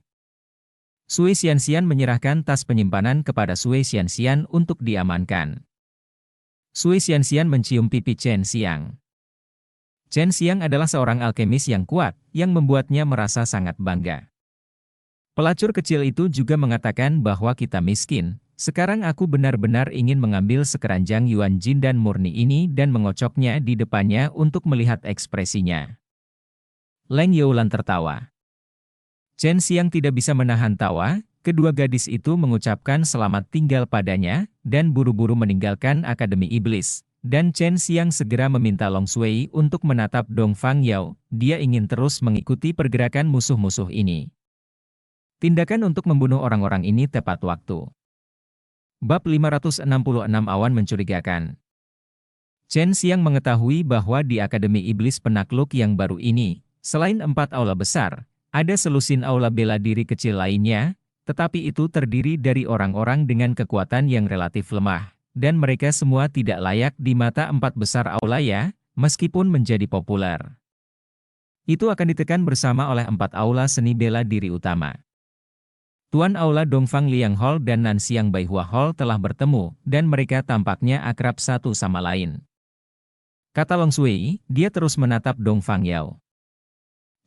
Sui Xianxian menyerahkan tas penyimpanan kepada Sui Xianxian untuk diamankan. Sui Xianxian mencium pipi Chen Xiang. Chen Xiang adalah seorang alkemis yang kuat, yang membuatnya merasa sangat bangga. Pelacur kecil itu juga mengatakan bahwa kita miskin. Sekarang aku benar-benar ingin mengambil sekeranjang Yuan Jindan murni ini dan mengocoknya di depannya untuk melihat ekspresinya. Leng Youlan tertawa. Chen Xiang tidak bisa menahan tawa, kedua gadis itu mengucapkan selamat tinggal padanya, dan buru-buru meninggalkan Akademi Iblis. Dan Chen Xiang segera meminta Long Sui untuk menatap Dong Fang Yao, dia ingin terus mengikuti pergerakan musuh-musuh ini. Tindakan untuk membunuh orang-orang ini tepat waktu. Bab 566 Awan Mencurigakan. Chen Xiang mengetahui bahwa di Akademi Iblis Penakluk yang baru ini, selain 4 aula besar, ada selusin aula bela diri kecil lainnya, tetapi itu terdiri dari orang-orang dengan kekuatan yang relatif lemah. Dan mereka semua tidak layak di mata 4 besar aula ya, meskipun menjadi populer. Itu akan ditekan bersama oleh 4 aula seni bela diri utama. Tuan Aula Dongfang Liang Hall dan Nan Xiang Baihua Hall telah bertemu, dan mereka tampaknya akrab satu sama lain. Kata Long Sui, dia terus menatap Dongfang Yao.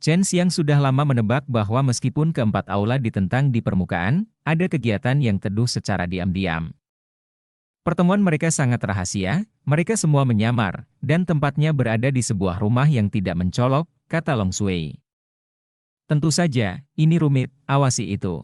Chen Xiang sudah lama menebak bahwa meskipun keempat aula ditentang di permukaan, ada kegiatan yang teduh secara diam-diam. Pertemuan mereka sangat rahasia, mereka semua menyamar, dan tempatnya berada di sebuah rumah yang tidak mencolok, kata Long Sui. Tentu saja, ini rumit, awasi itu.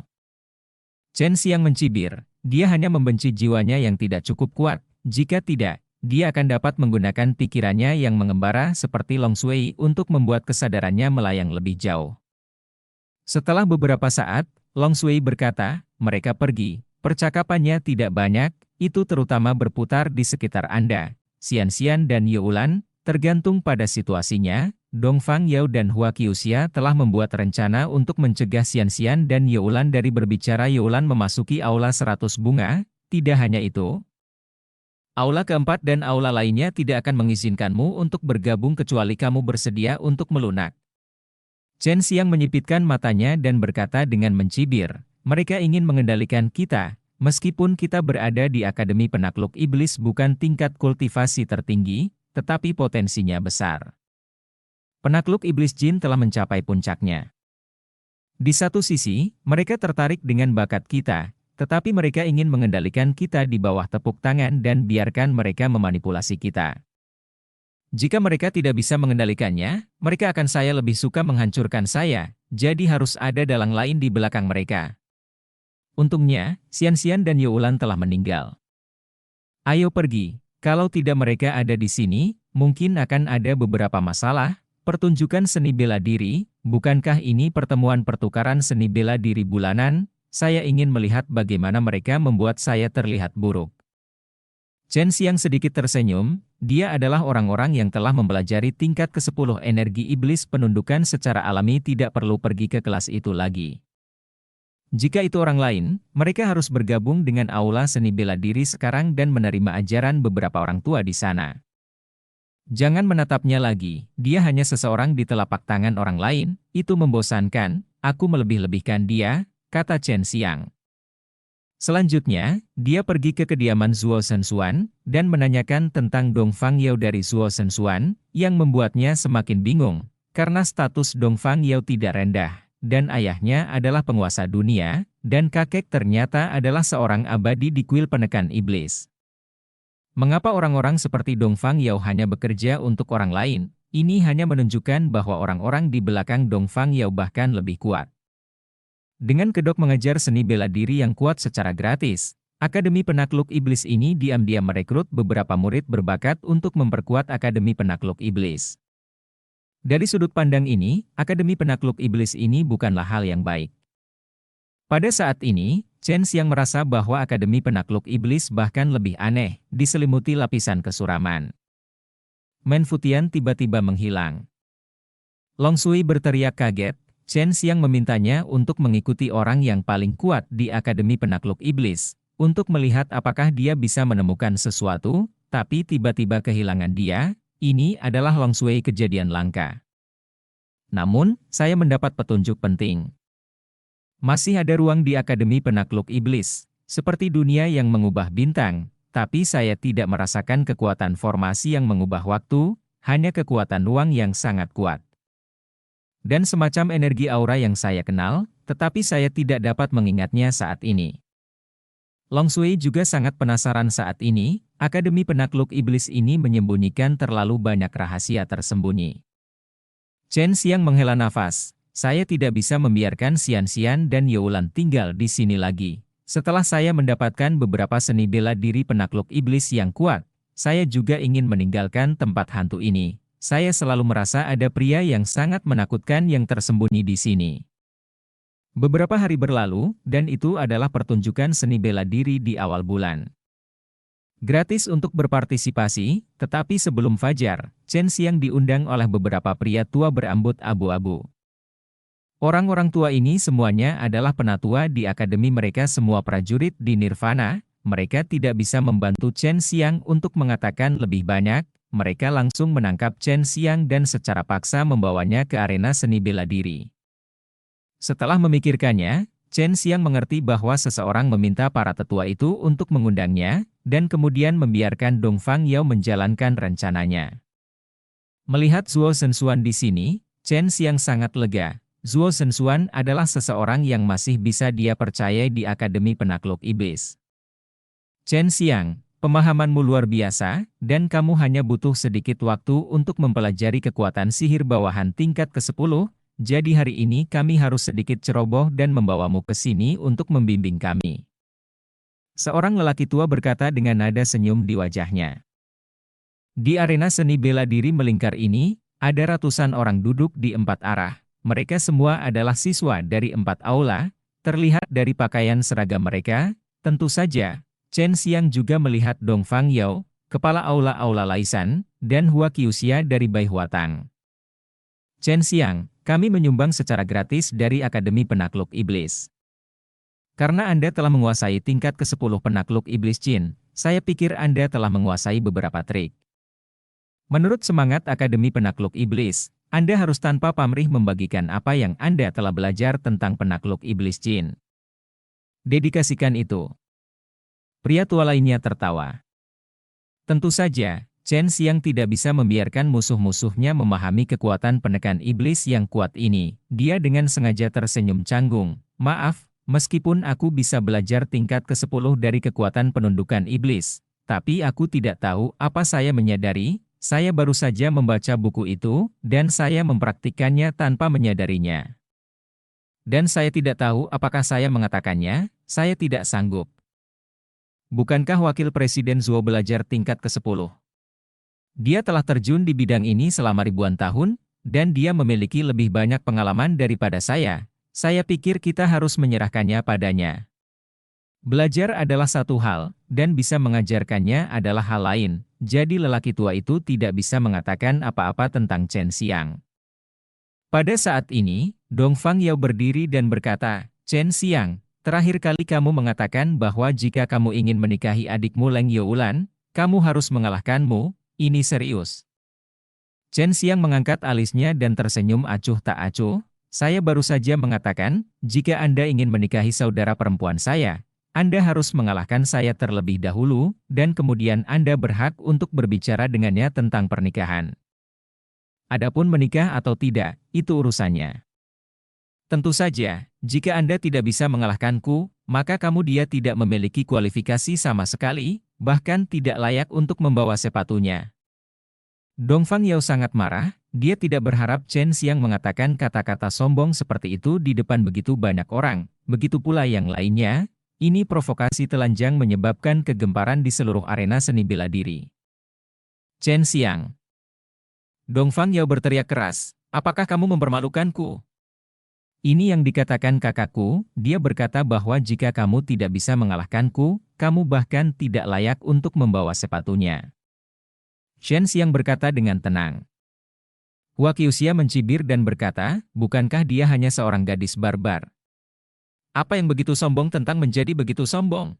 Chen Xiang mencibir, dia hanya membenci jiwanya yang tidak cukup kuat, jika tidak, dia akan dapat menggunakan pikirannya yang mengembara seperti Long Sui untuk membuat kesadarannya melayang lebih jauh. Setelah beberapa saat, Long Sui berkata, mereka pergi, percakapannya tidak banyak, itu terutama berputar di sekitar Anda, Xianxian dan Youlan, tergantung pada situasinya. Dong Fang Yao dan Hua Qiuxia telah membuat rencana untuk mencegah Xianxian dan Youlan dari berbicara. Youlan memasuki aula 100 bunga, tidak hanya itu. Aula keempat dan aula lainnya tidak akan mengizinkanmu untuk bergabung kecuali kamu bersedia untuk melunak. Chen Xiang menyipitkan matanya dan berkata dengan mencibir, mereka ingin mengendalikan kita, meskipun kita berada di Akademi Penakluk Iblis bukan tingkat kultivasi tertinggi, tetapi potensinya besar. Penakluk Iblis Jin telah mencapai puncaknya. Di satu sisi, mereka tertarik dengan bakat kita, tetapi mereka ingin mengendalikan kita di bawah tepuk tangan dan biarkan mereka memanipulasi kita. Jika mereka tidak bisa mengendalikannya, mereka akan saya lebih suka menghancurkan saya, jadi harus ada dalang lain di belakang mereka. Untungnya, Xian-Xian dan Youlan telah meninggal. Ayo pergi, kalau tidak mereka ada di sini, mungkin akan ada beberapa masalah. Pertunjukan seni bela diri, bukankah ini pertemuan pertukaran seni bela diri bulanan? Saya ingin melihat bagaimana mereka membuat saya terlihat buruk. Chen Xiang sedikit tersenyum, dia adalah orang-orang yang telah mempelajari tingkat ke-10 energi iblis penundukan secara alami tidak perlu pergi ke kelas itu lagi. Jika itu orang lain, mereka harus bergabung dengan aula seni bela diri sekarang dan menerima ajaran beberapa orang tua di sana. Jangan menatapnya lagi, dia hanya seseorang di telapak tangan orang lain, itu membosankan, aku melebih-lebihkan dia, kata Chen Xiang. Selanjutnya, dia pergi ke kediaman Zuo Shenxuan, dan menanyakan tentang Dong Fang Yao dari Zuo Shenxuan, yang membuatnya semakin bingung, karena status Dong Fang Yao tidak rendah, dan ayahnya adalah penguasa dunia, dan kakek ternyata adalah seorang abadi di kuil penekan iblis. Mengapa orang-orang seperti Dong Fang Yao hanya bekerja untuk orang lain? Ini hanya menunjukkan bahwa orang-orang di belakang Dong Fang Yao bahkan lebih kuat. Dengan kedok mengejar seni bela diri yang kuat secara gratis, Akademi Penakluk Iblis ini diam-diam merekrut beberapa murid berbakat untuk memperkuat Akademi Penakluk Iblis. Dari sudut pandang ini, Akademi Penakluk Iblis ini bukanlah hal yang baik. Pada saat ini, Chen Xiang merasa bahwa Akademi Penakluk Iblis bahkan lebih aneh, diselimuti lapisan kesuraman. Men Futian tiba-tiba menghilang. Long Sui berteriak kaget, Chen Xiang memintanya untuk mengikuti orang yang paling kuat di Akademi Penakluk Iblis, untuk melihat apakah dia bisa menemukan sesuatu, tapi tiba-tiba kehilangan dia. Ini adalah Long Sui kejadian langka. Namun, saya mendapat petunjuk penting. Masih ada ruang di Akademi Penakluk Iblis, seperti dunia yang mengubah bintang, tapi saya tidak merasakan kekuatan formasi yang mengubah waktu, hanya kekuatan ruang yang sangat kuat. Dan semacam energi aura yang saya kenal, tetapi saya tidak dapat mengingatnya saat ini. Long Sui juga sangat penasaran saat ini, Akademi Penakluk Iblis ini menyembunyikan terlalu banyak rahasia tersembunyi. Chen Xiang menghela nafas. Saya tidak bisa membiarkan Xian-Xian dan Youlan tinggal di sini lagi. Setelah saya mendapatkan beberapa seni bela diri penakluk iblis yang kuat, saya juga ingin meninggalkan tempat hantu ini. Saya selalu merasa ada pria yang sangat menakutkan yang tersembunyi di sini. Beberapa hari berlalu, dan itu adalah pertunjukan seni bela diri di awal bulan. Gratis untuk berpartisipasi, tetapi sebelum fajar, Chen Xiang diundang oleh beberapa pria tua berambut abu-abu. Orang-orang tua ini semuanya adalah penatua di akademi mereka semua prajurit di Nirvana, mereka tidak bisa membantu Chen Xiang untuk mengatakan lebih banyak, mereka langsung menangkap Chen Xiang dan secara paksa membawanya ke arena seni bela diri. Setelah memikirkannya, Chen Xiang mengerti bahwa seseorang meminta para tetua itu untuk mengundangnya, dan kemudian membiarkan Dong Fang Yao menjalankan rencananya. Melihat Zuo Shenxuan di sini, Chen Xiang sangat lega. Zuo Shenxuan adalah seseorang yang masih bisa dia percaya di Akademi Penakluk Iblis. Chen Xiang, pemahamanmu luar biasa, dan kamu hanya butuh sedikit waktu untuk mempelajari kekuatan sihir bawahan tingkat ke-10, jadi hari ini kami harus sedikit ceroboh dan membawamu ke sini untuk membimbing kami. Seorang lelaki tua berkata dengan nada senyum di wajahnya. Di arena seni bela diri melingkar ini, ada ratusan orang duduk di 4 arah. Mereka semua adalah siswa dari 4 aula, terlihat dari pakaian seragam mereka, tentu saja. Chen Xiang juga melihat Dong Fang Yao, kepala aula-aula Laisan, dan Hua Qiuxia dari Bai Huatang. Chen Xiang, kami menyumbang secara gratis dari Akademi Penakluk Iblis. Karena Anda telah menguasai tingkat ke-10 Penakluk Iblis Jin, saya pikir Anda telah menguasai beberapa trik. Menurut semangat Akademi Penakluk Iblis, Anda harus tanpa pamrih membagikan apa yang Anda telah belajar tentang penakluk iblis jin. Dedikasikan itu. Pria tua lainnya tertawa. Tentu saja, Chen Xiang tidak bisa membiarkan musuh-musuhnya memahami kekuatan penekan iblis yang kuat ini. Dia dengan sengaja tersenyum canggung. Maaf, meskipun aku bisa belajar tingkat ke-10 dari kekuatan penundukan iblis, tapi aku tidak tahu apa saya menyadari, saya baru saja membaca buku itu, dan saya mempraktikkannya tanpa menyadarinya. Dan saya tidak tahu apakah saya mengatakannya, saya tidak sanggup. Bukankah Wakil Presiden Zhuo belajar tingkat ke-10? Dia telah terjun di bidang ini selama ribuan tahun, dan dia memiliki lebih banyak pengalaman daripada saya. Saya pikir kita harus menyerahkannya padanya. Belajar adalah satu hal, dan bisa mengajarkannya adalah hal lain. Jadi lelaki tua itu tidak bisa mengatakan apa-apa tentang Chen Xiang. Pada saat ini, Dong Fang Yao berdiri dan berkata, Chen Xiang, terakhir kali kamu mengatakan bahwa jika kamu ingin menikahi adikmu Leng Youlan, kamu harus mengalahkanmu, ini serius. Chen Xiang mengangkat alisnya dan tersenyum acuh tak acuh, saya baru saja mengatakan, jika Anda ingin menikahi saudara perempuan saya, Anda harus mengalahkan saya terlebih dahulu, dan kemudian Anda berhak untuk berbicara dengannya tentang pernikahan. Adapun menikah atau tidak, itu urusannya. Tentu saja, jika Anda tidak bisa mengalahkanku, maka dia tidak memiliki kualifikasi sama sekali, bahkan tidak layak untuk membawa sepatunya. Dong Fang Yao sangat marah, dia tidak berharap Chen Xiang mengatakan kata-kata sombong seperti itu di depan begitu banyak orang, begitu pula yang lainnya, ini provokasi telanjang menyebabkan kegemparan di seluruh arena seni bela diri. Chen Xiang. Dong Fang Yao berteriak keras, apakah kamu mempermalukanku? Ini yang dikatakan kakakku, dia berkata bahwa jika kamu tidak bisa mengalahkanku, kamu bahkan tidak layak untuk membawa sepatunya. Chen Xiang berkata dengan tenang. Hua Qiuxia mencibir dan berkata, bukankah dia hanya seorang gadis barbar? Apa yang begitu sombong tentang menjadi begitu sombong?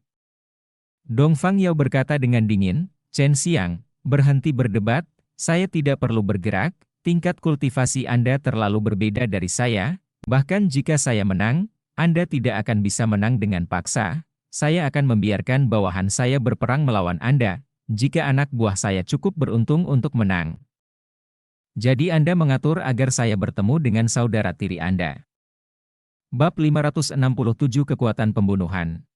Dong Fang Yao berkata dengan dingin, Chen Xiang, berhenti berdebat, saya tidak perlu bergerak, tingkat kultivasi Anda terlalu berbeda dari saya. Bahkan jika saya menang, Anda tidak akan bisa menang dengan paksa. Saya akan membiarkan bawahan saya berperang melawan Anda, jika anak buah saya cukup beruntung untuk menang. Jadi Anda mengatur agar saya bertemu dengan saudara tiri Anda. Bab 567 Kekuatan Pembunuhan.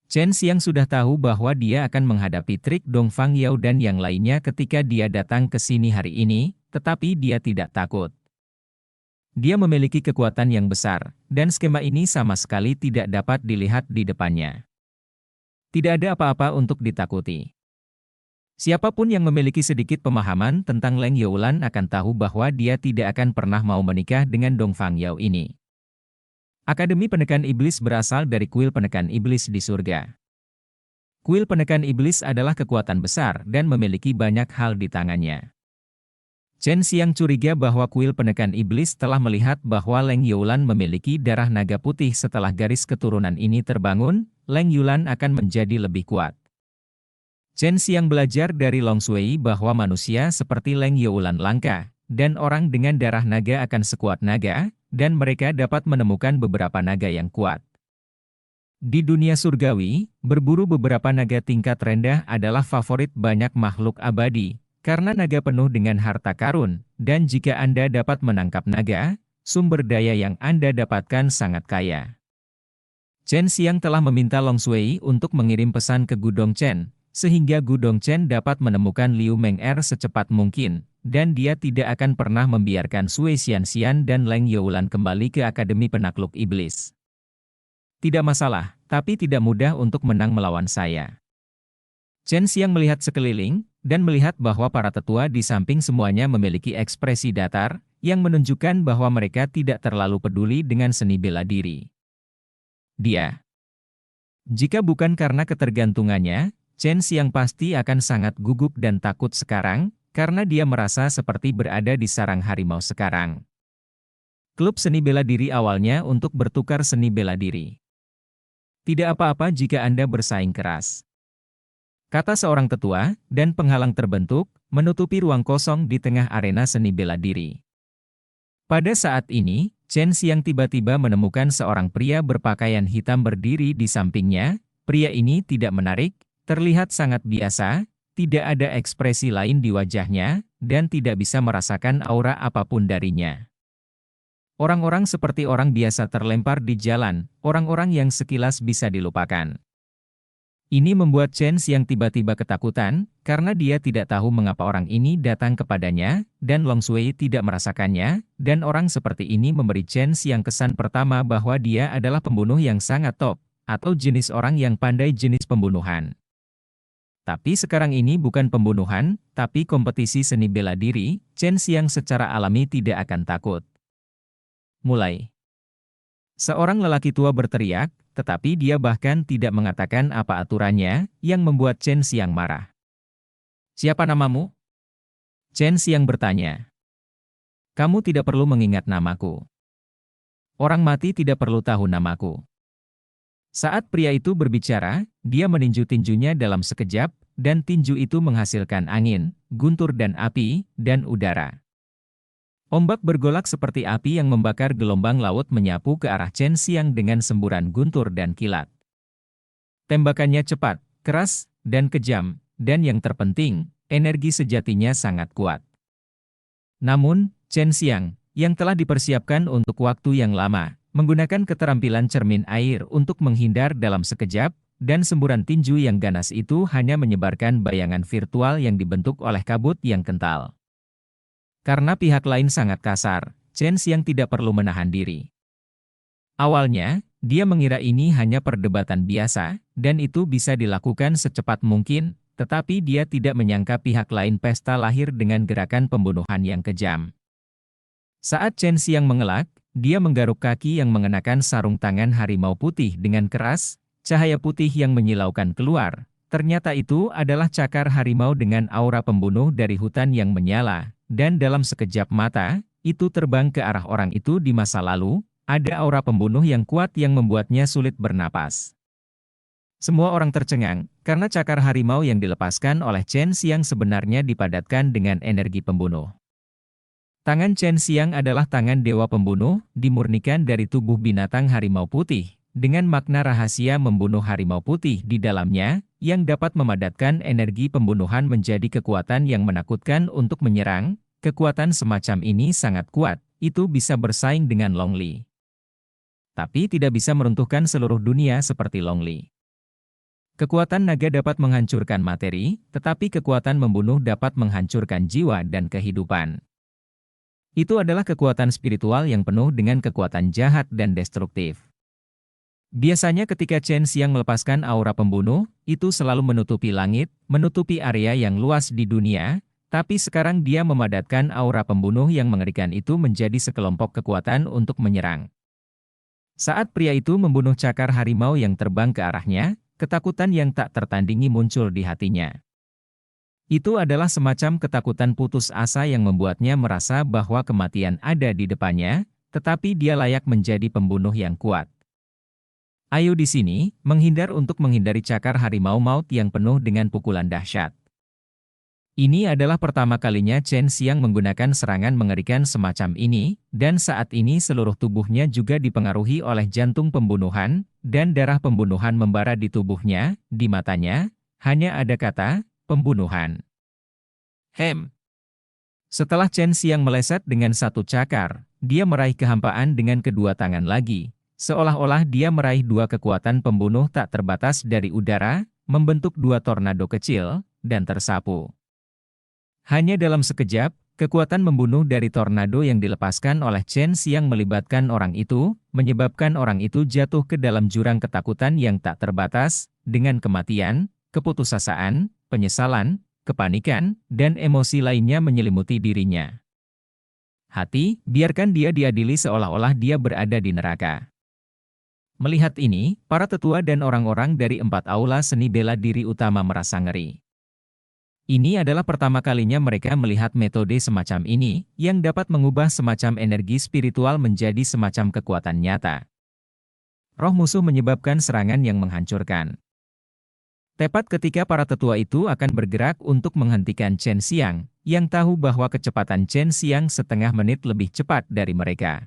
Chen Xiang sudah tahu bahwa dia akan menghadapi trik Dong Fang Yao dan yang lainnya ketika dia datang ke sini hari ini, tetapi dia tidak takut. Dia memiliki kekuatan yang besar, dan skema ini sama sekali tidak dapat dilihat di depannya. Tidak ada apa-apa untuk ditakuti. Siapapun yang memiliki sedikit pemahaman tentang Leng Youlan akan tahu bahwa dia tidak akan pernah mau menikah dengan Dong Fang Yao ini. Akademi Penekan Iblis berasal dari kuil penekan iblis di surga. Kuil penekan iblis adalah kekuatan besar dan memiliki banyak hal di tangannya. Chen Xiang curiga bahwa kuil penekan iblis telah melihat bahwa Leng Youlan memiliki darah naga putih. Setelah garis keturunan ini terbangun, Leng Youlan akan menjadi lebih kuat. Chen Xiang belajar dari Long Shui bahwa manusia seperti Leng Youlan langka, dan orang dengan darah naga akan sekuat naga, dan mereka dapat menemukan beberapa naga yang kuat. Di dunia surgawi, berburu beberapa naga tingkat rendah adalah favorit banyak makhluk abadi. Karena naga penuh dengan harta karun, dan jika Anda dapat menangkap naga, sumber daya yang Anda dapatkan sangat kaya. Chen Xiang telah meminta Long Shui untuk mengirim pesan ke Gu Dongchen, sehingga Gu Dongchen dapat menemukan Liu Meng'er secepat mungkin, dan dia tidak akan pernah membiarkan Sui Xianxian dan Leng Youlan kembali ke Akademi Penakluk Iblis. Tidak masalah, tapi tidak mudah untuk menang melawan saya. Chen Xiang melihat sekeliling, dan melihat bahwa para tetua di samping semuanya memiliki ekspresi datar, yang menunjukkan bahwa mereka tidak terlalu peduli dengan seni bela diri. Jika bukan karena ketergantungannya, Chen Xiang pasti akan sangat gugup dan takut sekarang, karena dia merasa seperti berada di sarang harimau sekarang. Klub seni bela diri awalnya untuk bertukar seni bela diri. Tidak apa-apa jika Anda bersaing keras. kata seorang tetua, dan penghalang terbentuk, menutupi ruang kosong di tengah arena seni bela diri. Pada saat ini, Chen Xiang tiba-tiba menemukan seorang pria berpakaian hitam berdiri di sampingnya. Pria ini tidak menarik, terlihat sangat biasa, tidak ada ekspresi lain di wajahnya, dan tidak bisa merasakan aura apapun darinya. Orang-orang seperti orang biasa terlempar di jalan, orang-orang yang sekilas bisa dilupakan. Ini membuat Chen Xiang tiba-tiba ketakutan, karena dia tidak tahu mengapa orang ini datang kepadanya, dan Long Shui tidak merasakannya, dan orang seperti ini memberi Chen Xiang kesan pertama bahwa dia adalah pembunuh yang sangat top, atau jenis orang yang pandai jenis pembunuhan. Tapi sekarang ini bukan pembunuhan, tapi kompetisi seni bela diri, Chen Xiang secara alami tidak akan takut. Mulai. Seorang lelaki tua berteriak, tetapi dia bahkan tidak mengatakan apa aturannya, yang membuat Chen Xiang marah. "Siapa namamu?" Chen Xiang bertanya. "Kamu tidak perlu mengingat namaku. Orang mati tidak perlu tahu namaku." Saat pria itu berbicara, dia meninju tinjunya dalam sekejap, dan tinju itu menghasilkan angin, guntur dan api, dan udara. Ombak bergolak seperti api yang membakar gelombang laut menyapu ke arah Chen Xiang dengan semburan guntur dan kilat. Tembakannya cepat, keras, dan kejam, dan yang terpenting, energi sejatinya sangat kuat. Namun, Chen Xiang, yang telah dipersiapkan untuk waktu yang lama, menggunakan keterampilan cermin air untuk menghindar dalam sekejap, dan semburan tinju yang ganas itu hanya menyebarkan bayangan virtual yang dibentuk oleh kabut yang kental. Karena pihak lain sangat kasar, Chen Xiang tidak perlu menahan diri. Awalnya, dia mengira ini hanya perdebatan biasa, dan itu bisa dilakukan secepat mungkin, tetapi dia tidak menyangka pihak lain pesta lahir dengan gerakan pembunuhan yang kejam. Saat Chen Xiang mengelak, dia menggaruk kaki yang mengenakan sarung tangan harimau putih dengan keras, cahaya putih yang menyilaukan keluar. Ternyata itu adalah cakar harimau dengan aura pembunuh dari hutan yang menyala. Dan dalam sekejap mata, itu terbang ke arah orang itu di masa lalu, ada aura pembunuh yang kuat yang membuatnya sulit bernapas. Semua orang tercengang, karena cakar harimau yang dilepaskan oleh Chen Xiang sebenarnya dipadatkan dengan energi pembunuh. Tangan Chen Xiang adalah tangan dewa pembunuh, dimurnikan dari tubuh binatang harimau putih, dengan makna rahasia membunuh harimau putih di dalamnya, yang dapat memadatkan energi pembunuhan menjadi kekuatan yang menakutkan untuk menyerang. Kekuatan semacam ini sangat kuat, itu bisa bersaing dengan Long Li. Tapi tidak bisa meruntuhkan seluruh dunia seperti Long Li. Kekuatan naga dapat menghancurkan materi, tetapi kekuatan membunuh dapat menghancurkan jiwa dan kehidupan. Itu adalah kekuatan spiritual yang penuh dengan kekuatan jahat dan destruktif. Biasanya ketika Chen Xiang melepaskan aura pembunuh, itu selalu menutupi langit, menutupi area yang luas di dunia, tapi sekarang dia memadatkan aura pembunuh yang mengerikan itu menjadi sekelompok kekuatan untuk menyerang. Saat pria itu membunuh cakar harimau yang terbang ke arahnya, ketakutan yang tak tertandingi muncul di hatinya. Itu adalah semacam ketakutan putus asa yang membuatnya merasa bahwa kematian ada di depannya, tetapi dia layak menjadi pembunuh yang kuat. Ayo di sini, menghindar untuk menghindari cakar harimau maut yang penuh dengan pukulan dahsyat. Ini adalah pertama kalinya Chen Xiang menggunakan serangan mengerikan semacam ini, dan saat ini seluruh tubuhnya juga dipengaruhi oleh jantung pembunuhan, dan darah pembunuhan membara di tubuhnya, di matanya, hanya ada kata, pembunuhan. Setelah Chen Xiang meleset dengan satu cakar, dia meraih kehampaan dengan kedua tangan lagi, seolah-olah dia meraih dua kekuatan pembunuh tak terbatas dari udara, membentuk dua tornado kecil, dan tersapu. Hanya dalam sekejap, kekuatan membunuh dari tornado yang dilepaskan oleh Chen Xiang melibatkan orang itu, menyebabkan orang itu jatuh ke dalam jurang ketakutan yang tak terbatas, dengan kematian, keputusasaan, penyesalan, kepanikan, dan emosi lainnya menyelimuti dirinya. Hati, biarkan dia diadili seolah-olah dia berada di neraka. Melihat ini, para tetua dan orang-orang dari 4 aula seni bela diri utama merasa ngeri. Ini adalah pertama kalinya mereka melihat metode semacam ini, yang dapat mengubah semacam energi spiritual menjadi semacam kekuatan nyata. Roh musuh menyebabkan serangan yang menghancurkan. Tepat ketika para tetua itu akan bergerak untuk menghentikan Chen Xiang, yang tahu bahwa kecepatan Chen Xiang setengah menit lebih cepat dari mereka.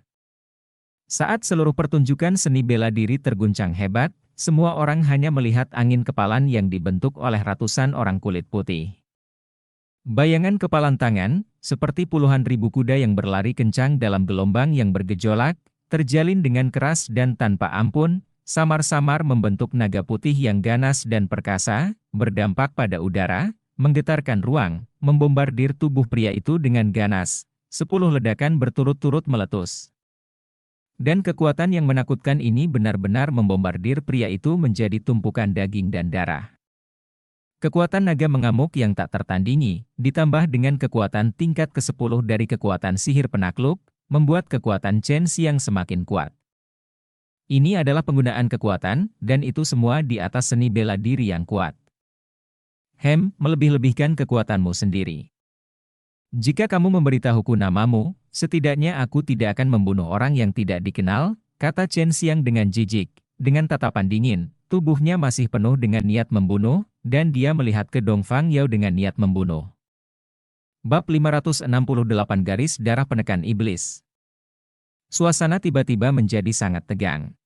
Saat seluruh pertunjukan seni bela diri terguncang hebat, semua orang hanya melihat angin kepalan yang dibentuk oleh ratusan orang kulit putih. Bayangan kepalan tangan, seperti puluhan ribu kuda yang berlari kencang dalam gelombang yang bergejolak, terjalin dengan keras dan tanpa ampun, samar-samar membentuk naga putih yang ganas dan perkasa, berdampak pada udara, menggetarkan ruang, membombardir tubuh pria itu dengan ganas. 10 ledakan berturut-turut meletus. Dan kekuatan yang menakutkan ini benar-benar membombardir pria itu menjadi tumpukan daging dan darah. Kekuatan naga mengamuk yang tak tertandingi, ditambah dengan kekuatan tingkat ke-10 dari kekuatan sihir penakluk, membuat kekuatan Chen Xiang semakin kuat. Ini adalah penggunaan kekuatan, dan itu semua di atas seni bela diri yang kuat. Melebih-lebihkan kekuatanmu sendiri. Jika kamu memberitahuku namamu, setidaknya aku tidak akan membunuh orang yang tidak dikenal, kata Chen Xiang dengan jijik. Dengan tatapan dingin, tubuhnya masih penuh dengan niat membunuh, dan dia melihat ke Dong Fang Yao dengan niat membunuh. Bab 568 Garis Darah Penekan Iblis. Suasana tiba-tiba menjadi sangat tegang.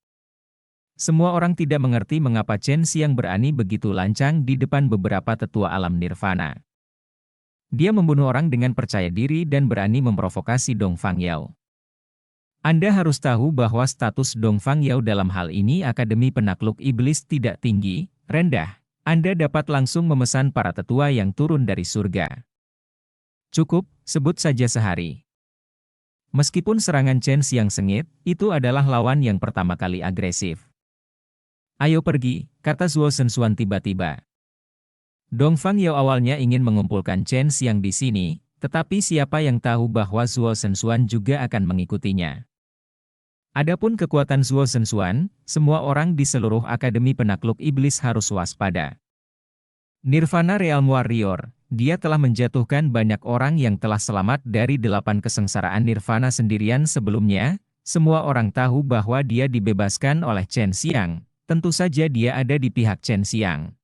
Semua orang tidak mengerti mengapa Chen Xiang berani begitu lancang di depan beberapa tetua alam nirvana. Dia membunuh orang dengan percaya diri dan berani memprovokasi Dong Fang Yao. Anda harus tahu bahwa status Dong Fang Yao dalam hal ini Akademi Penakluk Iblis tidak tinggi, rendah. Anda dapat langsung memesan para tetua yang turun dari surga. Cukup, sebut saja sehari. Meskipun serangan Chen Xiang sengit, itu adalah lawan yang pertama kali agresif. Ayo pergi, kata Zuo Zhenxuan tiba-tiba. Dong Fang Yao awalnya ingin mengumpulkan Chen Xiang di sini, tetapi siapa yang tahu bahwa Zuo Zhenxuan juga akan mengikutinya. Adapun kekuatan Zuo Zhenxuan, semua orang di seluruh Akademi Penakluk Iblis harus waspada. Nirvana Realm Warrior, dia telah menjatuhkan banyak orang yang telah selamat dari 8 kesengsaraan Nirvana sendirian sebelumnya. Semua orang tahu bahwa dia dibebaskan oleh Chen Xiang. Tentu saja dia ada di pihak Chen Xiang.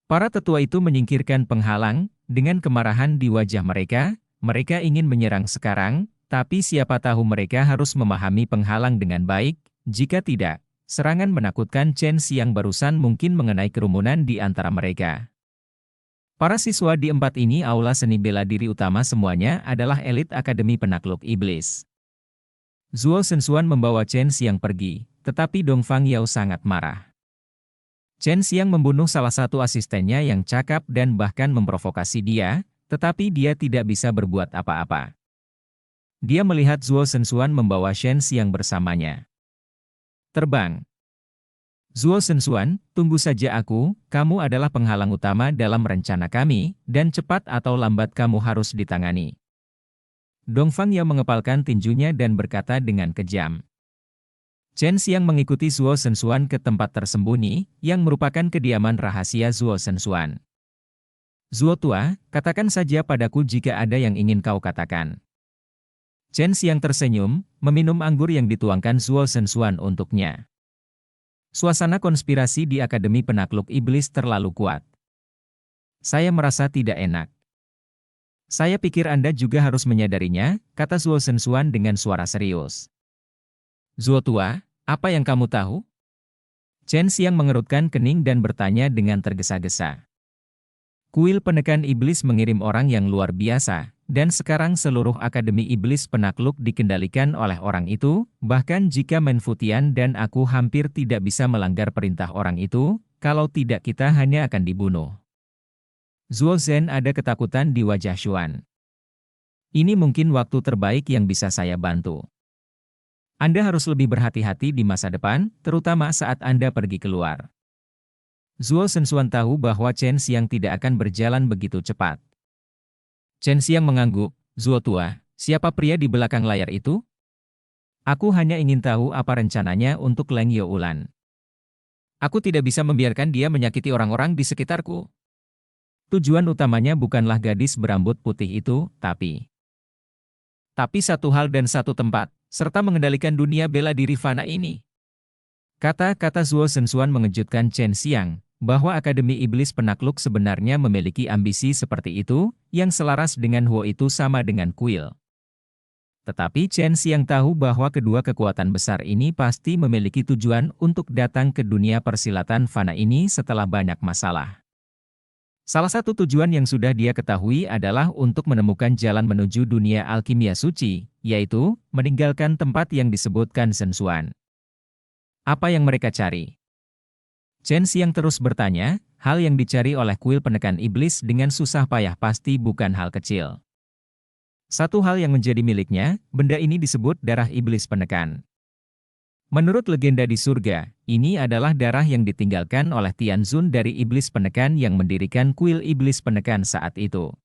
Para tetua itu menyingkirkan penghalang, dengan kemarahan di wajah mereka. Mereka ingin menyerang sekarang, tapi siapa tahu mereka harus memahami penghalang dengan baik. Jika tidak, serangan menakutkan Chen Xiang barusan mungkin mengenai kerumunan di antara mereka. Para siswa di 4 ini aula seni bela diri utama semuanya adalah elit Akademi Penakluk Iblis. Zuo Zhenxuan membawa Chen Xiang pergi, tetapi Dong Fang Yao sangat marah. Chen Xiang membunuh salah satu asistennya yang cakap dan bahkan memprovokasi dia, tetapi dia tidak bisa berbuat apa-apa. Dia melihat Zuo Zhenxuan membawa Chen Xiang bersamanya. Terbang. Zuo Zhenxuan, tunggu saja aku, kamu adalah penghalang utama dalam rencana kami, dan cepat atau lambat kamu harus ditangani. Dong Fang Yao mengepalkan tinjunya dan berkata dengan kejam. Chen Xiang mengikuti Zuo Zhenxuan ke tempat tersembunyi, yang merupakan kediaman rahasia Zuo Zhenxuan. Zuo tua, katakan saja padaku jika ada yang ingin kau katakan. Chen Xiang tersenyum, meminum anggur yang dituangkan Zuo Zhenxuan untuknya. Suasana konspirasi di Akademi Penakluk Iblis terlalu kuat. Saya merasa tidak enak. Saya pikir Anda juga harus menyadarinya, kata Zuo Zhenxuan dengan suara serius. Zuo tua, apa yang kamu tahu? Chen Xiang mengerutkan kening dan bertanya dengan tergesa-gesa. Kuil Penekan Iblis mengirim orang yang luar biasa, dan sekarang seluruh Akademi Iblis Penakluk dikendalikan oleh orang itu, bahkan jika Menfutian dan aku hampir tidak bisa melanggar perintah orang itu, kalau tidak kita hanya akan dibunuh. Zuo Zhen ada ketakutan di wajah Xuan. Ini mungkin waktu terbaik yang bisa saya bantu. Anda harus lebih berhati-hati di masa depan, terutama saat Anda pergi keluar. Zuo Zhenxuan tahu bahwa Chen Xiang tidak akan berjalan begitu cepat. Chen Xiang mengangguk, Zuo tua, siapa pria di belakang layar itu? Aku hanya ingin tahu apa rencananya untuk Leng Youlan. Aku tidak bisa membiarkan dia menyakiti orang-orang di sekitarku. Tujuan utamanya bukanlah gadis berambut putih itu, tapi satu hal dan satu tempat, serta mengendalikan dunia bela diri fana ini. Kata-kata Zuo Zhenxuan mengejutkan Chen Xiang. bahwa Akademi Iblis Penakluk sebenarnya memiliki ambisi seperti itu, yang selaras dengan Huo itu sama dengan kuil. Tetapi Chen Xiang tahu bahwa kedua kekuatan besar ini pasti memiliki tujuan untuk datang ke dunia persilatan fana ini setelah banyak masalah. Salah satu tujuan yang sudah dia ketahui adalah untuk menemukan jalan menuju dunia alkimia suci, yaitu meninggalkan tempat yang disebutkan Sensuan. Apa yang mereka cari? Chen Xiang terus bertanya, hal yang dicari oleh kuil penekan iblis dengan susah payah pasti bukan hal kecil. Satu hal yang menjadi miliknya, benda ini disebut darah iblis penekan. Menurut legenda di surga, ini adalah darah yang ditinggalkan oleh Tianzun dari iblis penekan yang mendirikan kuil iblis penekan saat itu.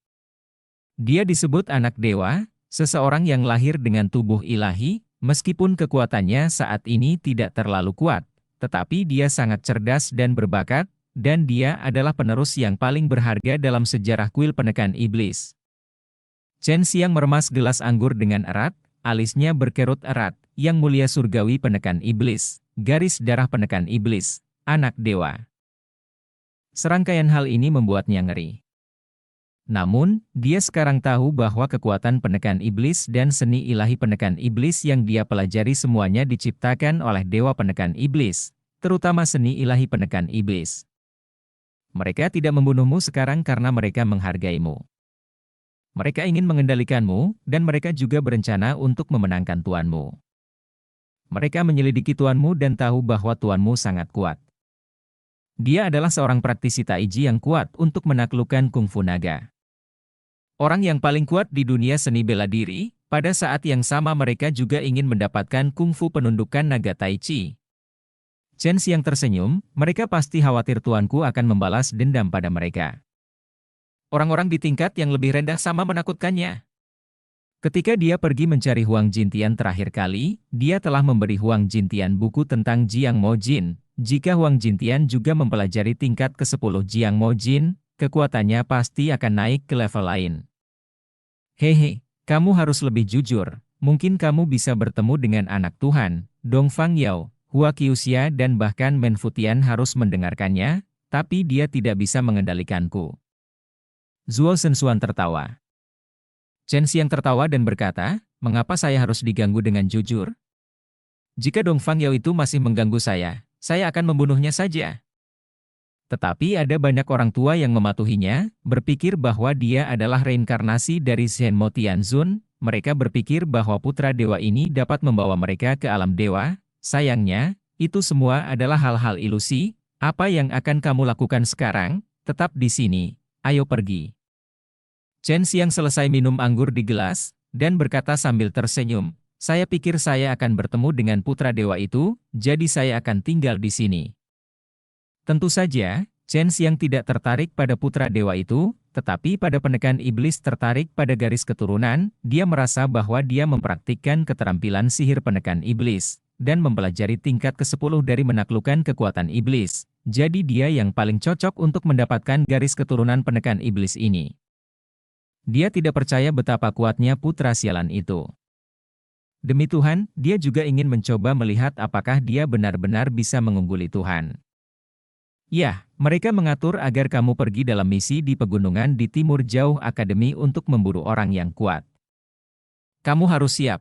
Dia disebut anak dewa, seseorang yang lahir dengan tubuh ilahi, meskipun kekuatannya saat ini tidak terlalu kuat. Tetapi dia sangat cerdas dan berbakat, dan dia adalah penerus yang paling berharga dalam sejarah kuil penekan iblis. Chen Xiang meremas gelas anggur dengan erat, alisnya berkerut erat, yang mulia surgawi penekan iblis, garis darah penekan iblis, anak dewa. Serangkaian hal ini membuatnya ngeri. Namun, dia sekarang tahu bahwa kekuatan penekan iblis dan seni ilahi penekan iblis yang dia pelajari semuanya diciptakan oleh dewa penekan iblis, terutama seni ilahi penekan iblis. Mereka tidak membunuhmu sekarang karena mereka menghargaimu. Mereka ingin mengendalikanmu, dan mereka juga berencana untuk memenangkan tuanmu. Mereka menyelidiki tuanmu dan tahu bahwa tuanmu sangat kuat. Dia adalah seorang praktisi taiji yang kuat untuk menaklukkan kungfu naga. Orang yang paling kuat di dunia seni bela diri, pada saat yang sama mereka juga ingin mendapatkan kungfu penundukan naga tai chi. Chen Xiang tersenyum, mereka pasti khawatir tuanku akan membalas dendam pada mereka. Orang-orang di tingkat yang lebih rendah sama menakutkannya. Ketika dia pergi mencari Huang Jintian terakhir kali, dia telah memberi Huang Jintian buku tentang Jiang Mo Jin. Jika Huang Jintian juga mempelajari tingkat ke-10 Jiang Mo Jin, kekuatannya pasti akan naik ke level lain. Hehe, kamu harus lebih jujur. Mungkin kamu bisa bertemu dengan anak Tuhan, Dong Fang Yao, Hua Qiuxia dan bahkan Men Futian harus mendengarkannya, tapi dia tidak bisa mengendalikanku. Zuo Sensuan tertawa. Chen Xiang tertawa dan berkata, mengapa saya harus diganggu dengan jujur? Jika Dong Fang Yao itu masih mengganggu saya akan membunuhnya saja. Tetapi ada banyak orang tua yang mematuhinya, berpikir bahwa dia adalah reinkarnasi dari Zhenmo Tianzun, mereka berpikir bahwa putra dewa ini dapat membawa mereka ke alam dewa. Sayangnya, itu semua adalah hal-hal ilusi. Apa yang akan kamu lakukan sekarang? Tetap di sini, ayo pergi. Chen Xiang selesai minum anggur di gelas, dan berkata sambil tersenyum, saya pikir saya akan bertemu dengan putra dewa itu, jadi saya akan tinggal di sini. Tentu saja, Chen Xiang tidak tertarik pada putra dewa itu, tetapi pada penekan iblis tertarik pada garis keturunan. Dia merasa bahwa dia mempraktikkan keterampilan sihir penekan iblis, dan mempelajari tingkat ke-10 dari menaklukkan kekuatan iblis. Jadi dia yang paling cocok untuk mendapatkan garis keturunan penekan iblis ini. Dia tidak percaya betapa kuatnya putra sialan itu. Demi Tuhan, dia juga ingin mencoba melihat apakah dia benar-benar bisa mengungguli Tuhan. Ya, mereka mengatur agar kamu pergi dalam misi di pegunungan di timur jauh akademi untuk memburu orang yang kuat. Kamu harus siap.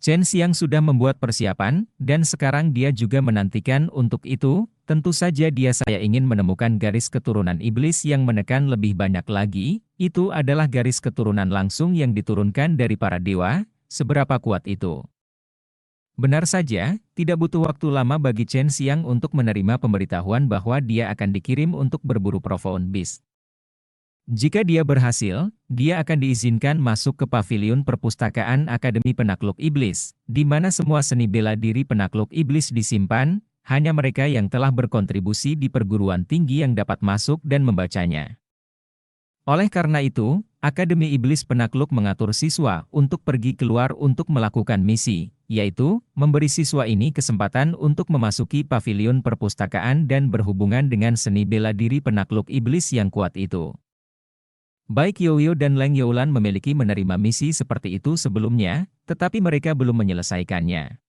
Chen Xiang sudah membuat persiapan, dan sekarang dia juga menantikan untuk itu. Tentu saja saya ingin menemukan garis keturunan iblis yang menekan lebih banyak lagi. Itu adalah garis keturunan langsung yang diturunkan dari para dewa. Seberapa kuat itu? Benar saja, tidak butuh waktu lama bagi Chen Xiang untuk menerima pemberitahuan bahwa dia akan dikirim untuk berburu Profound Beast. Jika dia berhasil, dia akan diizinkan masuk ke pavilion perpustakaan Akademi Penakluk Iblis, di mana semua seni bela diri penakluk iblis disimpan, hanya mereka yang telah berkontribusi di perguruan tinggi yang dapat masuk dan membacanya. Oleh karena itu, Akademi Iblis Penakluk mengatur siswa untuk pergi keluar untuk melakukan misi, yaitu memberi siswa ini kesempatan untuk memasuki pavilion perpustakaan dan berhubungan dengan seni bela diri penakluk iblis yang kuat itu. Baik Yoyo dan Leng Youlan memiliki menerima misi seperti itu sebelumnya, tetapi mereka belum menyelesaikannya.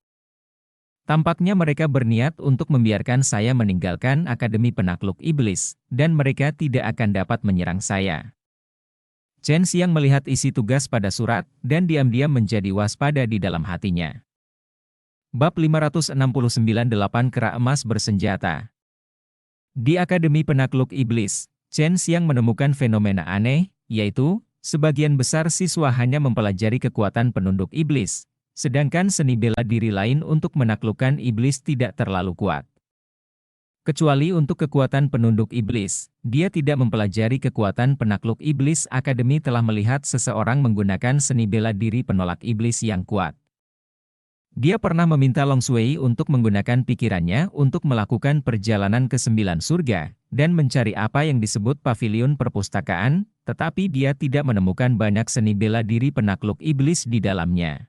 Tampaknya mereka berniat untuk membiarkan saya meninggalkan Akademi Penakluk Iblis, dan mereka tidak akan dapat menyerang saya. Chen Xiang melihat isi tugas pada surat, dan diam-diam menjadi waspada di dalam hatinya. Bab 569-8 Kera Emas Bersenjata. Di Akademi Penakluk Iblis, Chen Xiang menemukan fenomena aneh, yaitu, sebagian besar siswa hanya mempelajari kekuatan penunduk iblis, sedangkan seni bela diri lain untuk menaklukkan iblis tidak terlalu kuat. Kecuali untuk kekuatan penunduk iblis, dia tidak mempelajari kekuatan penakluk iblis. Akademi telah melihat seseorang menggunakan seni bela diri penolak iblis yang kuat. Dia pernah meminta Long Shui untuk menggunakan pikirannya untuk melakukan perjalanan ke 9 surga, dan mencari apa yang disebut pavilion perpustakaan, tetapi dia tidak menemukan banyak seni bela diri penakluk iblis di dalamnya.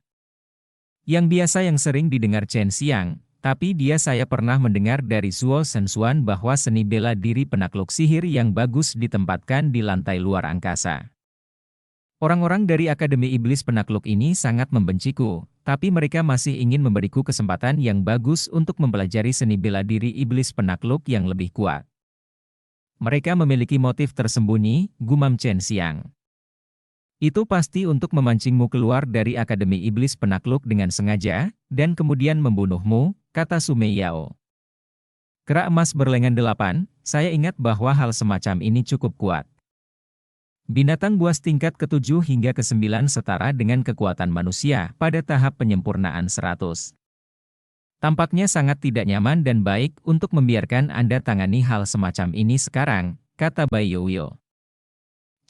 Yang biasa yang sering didengar Chen Xiang, tapi saya pernah mendengar dari Zuo Shenxuan bahwa seni bela diri penakluk sihir yang bagus ditempatkan di lantai luar angkasa. Orang-orang dari Akademi Iblis Penakluk ini sangat membenciku, tapi mereka masih ingin memberiku kesempatan yang bagus untuk mempelajari seni bela diri iblis penakluk yang lebih kuat. Mereka memiliki motif tersembunyi, gumam Chen Xiang. Itu pasti untuk memancingmu keluar dari Akademi Iblis Penakluk dengan sengaja, dan kemudian membunuhmu, kata Sumei Yao. Kera Emas Berlengan 8, saya ingat bahwa hal semacam ini cukup kuat. Binatang buas tingkat ke-7 hingga ke-9 setara dengan kekuatan manusia pada tahap penyempurnaan 100. Tampaknya sangat tidak nyaman dan baik untuk membiarkan Anda tangani hal semacam ini sekarang, kata Bai Youyo.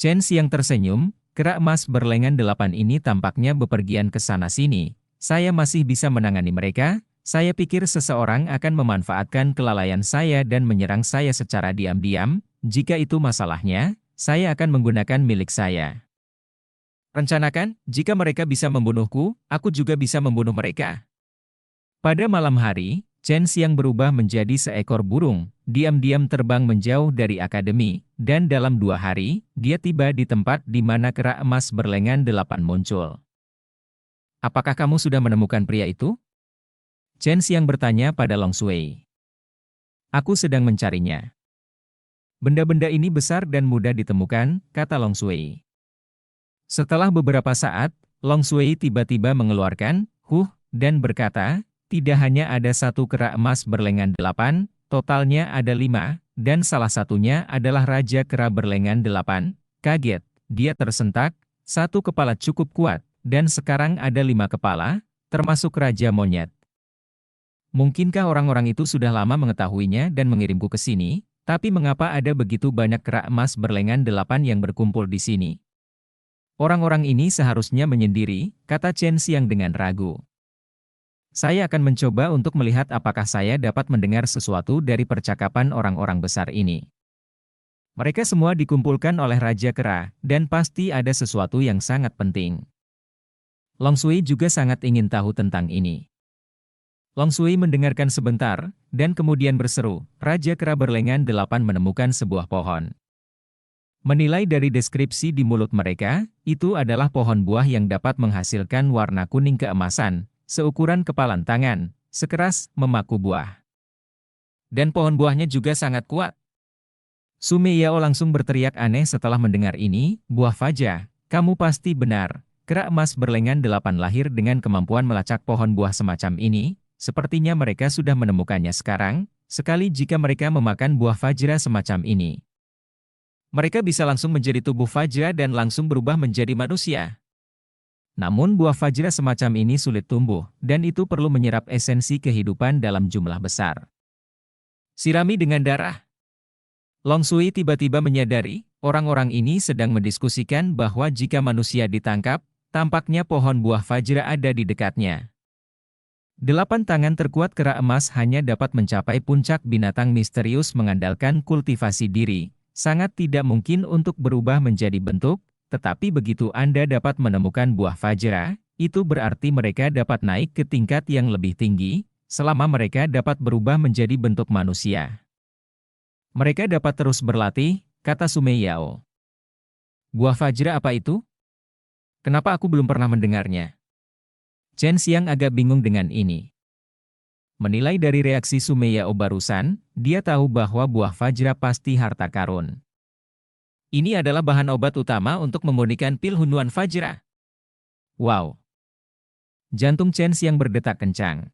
Chen Xiang tersenyum. Kera Emas Berlengan 8 ini tampaknya bepergian ke sana-sini. Saya masih bisa menangani mereka. Saya pikir seseorang akan memanfaatkan kelalaian saya dan menyerang saya secara diam-diam. Jika itu masalahnya, saya akan menggunakan milik saya. Rencanakan, jika mereka bisa membunuhku, aku juga bisa membunuh mereka. Pada malam hari, Chen Xiang berubah menjadi seekor burung, diam-diam terbang menjauh dari akademi, dan dalam 2 hari, dia tiba di tempat di mana Kera Emas Berlengan 8 muncul. Apakah kamu sudah menemukan pria itu? Chen Xiang bertanya pada Long Shui. Aku sedang mencarinya. Benda-benda ini besar dan mudah ditemukan, kata Long Shui. Setelah beberapa saat, Long Shui tiba-tiba mengeluarkan, dan berkata, tidak hanya ada 1 kera emas berlengan 8, totalnya ada 5, dan salah satunya adalah Raja Kera Berlengan 8. Kaget, dia tersentak, 1 kepala cukup kuat, dan sekarang ada 5 kepala, termasuk Raja Monyet. Mungkinkah orang-orang itu sudah lama mengetahuinya dan mengirimku ke sini, tapi mengapa ada begitu banyak kera emas berlengan 8 yang berkumpul di sini? Orang-orang ini seharusnya menyendiri, kata Chen Xiang dengan ragu. Saya akan mencoba untuk melihat apakah saya dapat mendengar sesuatu dari percakapan orang-orang besar ini. Mereka semua dikumpulkan oleh Raja Kera, dan pasti ada sesuatu yang sangat penting. Long Shui juga sangat ingin tahu tentang ini. Long Shui mendengarkan sebentar, dan kemudian berseru, Raja Kera Berlengan 8 menemukan sebuah pohon. Menilai dari deskripsi di mulut mereka, itu adalah pohon buah yang dapat menghasilkan warna kuning keemasan, seukuran kepalan tangan, sekeras memaku buah. Dan pohon buahnya juga sangat kuat. Sumei Yao langsung berteriak aneh setelah mendengar ini, buah faja, kamu pasti benar. Kera Emas Berlengan 8 lahir dengan kemampuan melacak pohon buah semacam ini, sepertinya mereka sudah menemukannya sekarang, sekali jika mereka memakan buah fajra semacam ini. Mereka bisa langsung menjadi tubuh fajra dan langsung berubah menjadi manusia. Namun buah fajra semacam ini sulit tumbuh, dan itu perlu menyerap esensi kehidupan dalam jumlah besar. Sirami dengan darah. Long Shui tiba-tiba menyadari, orang-orang ini sedang mendiskusikan bahwa jika manusia ditangkap, tampaknya pohon buah fajra ada di dekatnya. 8 tangan terkuat kera emas hanya dapat mencapai puncak binatang misterius mengandalkan kultivasi diri, sangat tidak mungkin untuk berubah menjadi bentuk. Tetapi begitu Anda dapat menemukan buah fajra, itu berarti mereka dapat naik ke tingkat yang lebih tinggi, selama mereka dapat berubah menjadi bentuk manusia. Mereka dapat terus berlatih, kata Sumei Yao. Buah fajra apa itu? Kenapa aku belum pernah mendengarnya? Chen Xiang agak bingung dengan ini. Menilai dari reaksi Sumeyao barusan, dia tahu bahwa buah Fajra pasti harta karun. Ini adalah bahan obat utama untuk memurnikan pil Hunuan Fajra. Wow! Jantung Chen Xiang berdetak kencang.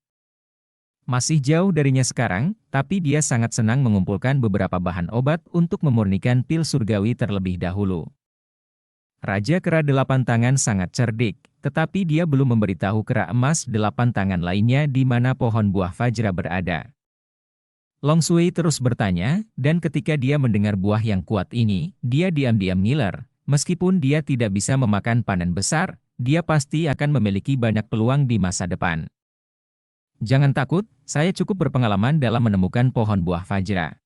Masih jauh darinya sekarang, tapi dia sangat senang mengumpulkan beberapa bahan obat untuk memurnikan pil surgawi terlebih dahulu. Raja Kera Delapan Tangan sangat cerdik, tetapi dia belum memberitahu Kera Emas Delapan Tangan lainnya di mana pohon buah Fajra berada. Long Sui terus bertanya, dan ketika dia mendengar buah yang kuat ini, dia diam-diam ngiler. Meskipun dia tidak bisa memakan panen besar, dia pasti akan memiliki banyak peluang di masa depan. Jangan takut, saya cukup berpengalaman dalam menemukan pohon buah Fajra.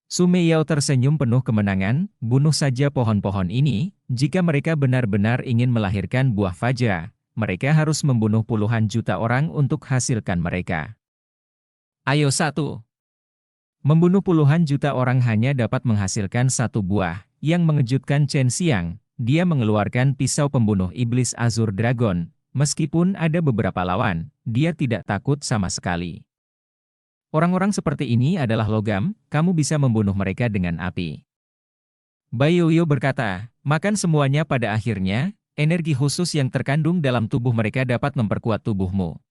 Sumeyao tersenyum penuh kemenangan, bunuh saja pohon-pohon ini, jika mereka benar-benar ingin melahirkan buah Fajra, mereka harus membunuh puluhan juta orang untuk hasilkan mereka. Ayo satu. Membunuh puluhan juta orang hanya dapat menghasilkan satu buah, yang mengejutkan Chen Xiang, dia mengeluarkan pisau pembunuh iblis Azur Dragon, meskipun ada beberapa lawan, dia tidak takut sama sekali. Orang-orang seperti ini adalah logam, kamu bisa membunuh mereka dengan api. Bai Yoyo berkata, makan semuanya pada akhirnya, energi khusus yang terkandung dalam tubuh mereka dapat memperkuat tubuhmu.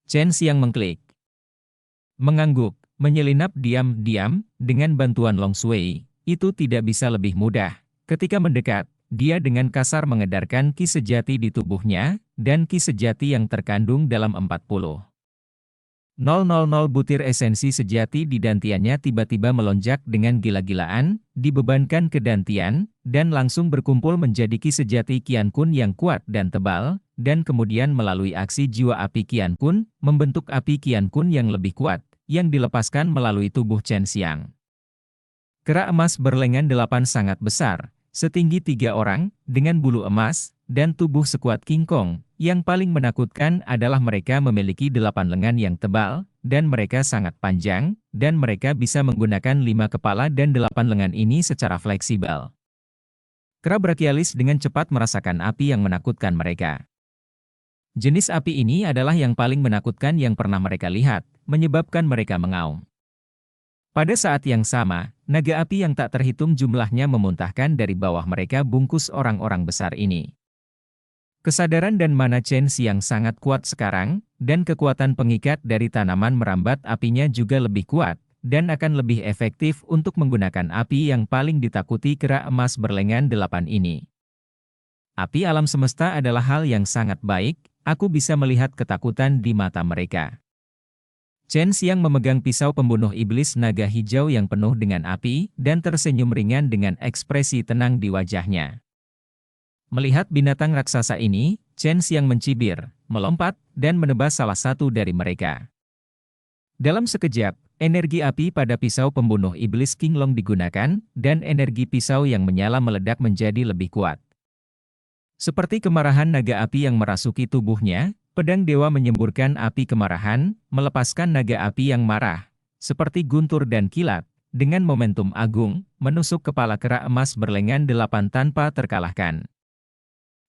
Chen Xiang mengklik. Mengangguk, menyelinap diam-diam, dengan bantuan Long Sui, itu tidak bisa lebih mudah. Ketika mendekat, dia dengan kasar mengedarkan ki sejati di tubuhnya, dan ki sejati yang terkandung dalam 40,000 butir esensi sejati di dantiannya tiba-tiba melonjak dengan gila-gilaan, dibebankan ke dantian, dan langsung berkumpul menjadi ki sejati Qian Kun yang kuat dan tebal, dan kemudian melalui aksi jiwa api Qian Kun, membentuk api Qian Kun yang lebih kuat, yang dilepaskan melalui tubuh Chen Xiang. Kera emas berlengan 8 sangat besar, setinggi 3 orang, dengan bulu emas, dan tubuh sekuat King Kong. Yang paling menakutkan adalah mereka memiliki 8 lengan yang tebal, dan mereka sangat panjang, dan mereka bisa menggunakan 5 kepala dan 8 lengan ini secara fleksibel. Kera brachialis dengan cepat merasakan api yang menakutkan mereka. Jenis api ini adalah yang paling menakutkan yang pernah mereka lihat, menyebabkan mereka mengaum. Pada saat yang sama, naga api yang tak terhitung jumlahnya memuntahkan dari bawah mereka bungkus orang-orang besar ini. Kesadaran dan mana Chen Xiang sangat kuat sekarang, dan kekuatan pengikat dari tanaman merambat apinya juga lebih kuat, dan akan lebih efektif untuk menggunakan api yang paling ditakuti kera emas berlengan 8 ini. Api alam semesta adalah hal yang sangat baik, aku bisa melihat ketakutan di mata mereka. Chen Xiang memegang pisau pembunuh iblis naga hijau yang penuh dengan api, dan tersenyum ringan dengan ekspresi tenang di wajahnya. Melihat binatang raksasa ini, Chen Xiang mencibir, melompat, dan menebas salah satu dari mereka. Dalam sekejap, energi api pada pisau pembunuh iblis King Long digunakan, dan energi pisau yang menyala meledak menjadi lebih kuat. Seperti kemarahan naga api yang merasuki tubuhnya, pedang dewa menyemburkan api kemarahan, melepaskan naga api yang marah, seperti guntur dan kilat, dengan momentum agung, menusuk kepala kera emas berlengan 8 tanpa terkalahkan.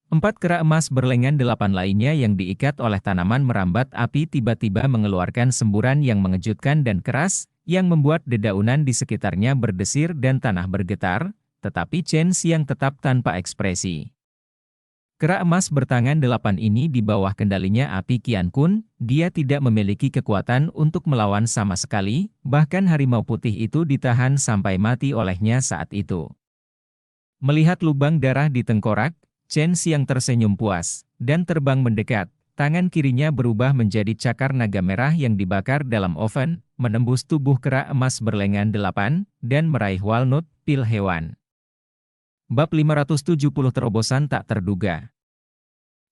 4 kera emas berlengan 8 lainnya yang diikat oleh tanaman merambat api tiba-tiba mengeluarkan semburan yang mengejutkan dan keras, yang membuat dedaunan di sekitarnya berdesir dan tanah bergetar, tetapi Chen Xiang tetap tanpa ekspresi. Kera emas bertangan 8 ini di bawah kendalinya api Qian Kun, dia tidak memiliki kekuatan untuk melawan sama sekali, bahkan harimau putih itu ditahan sampai mati olehnya saat itu. Melihat lubang darah di tengkorak, Chen Xiang tersenyum puas, dan terbang mendekat, tangan kirinya berubah menjadi cakar naga merah yang dibakar dalam oven, menembus tubuh kera emas berlengan 8, dan meraih walnut, pil hewan. Bab 570 Terobosan tak terduga.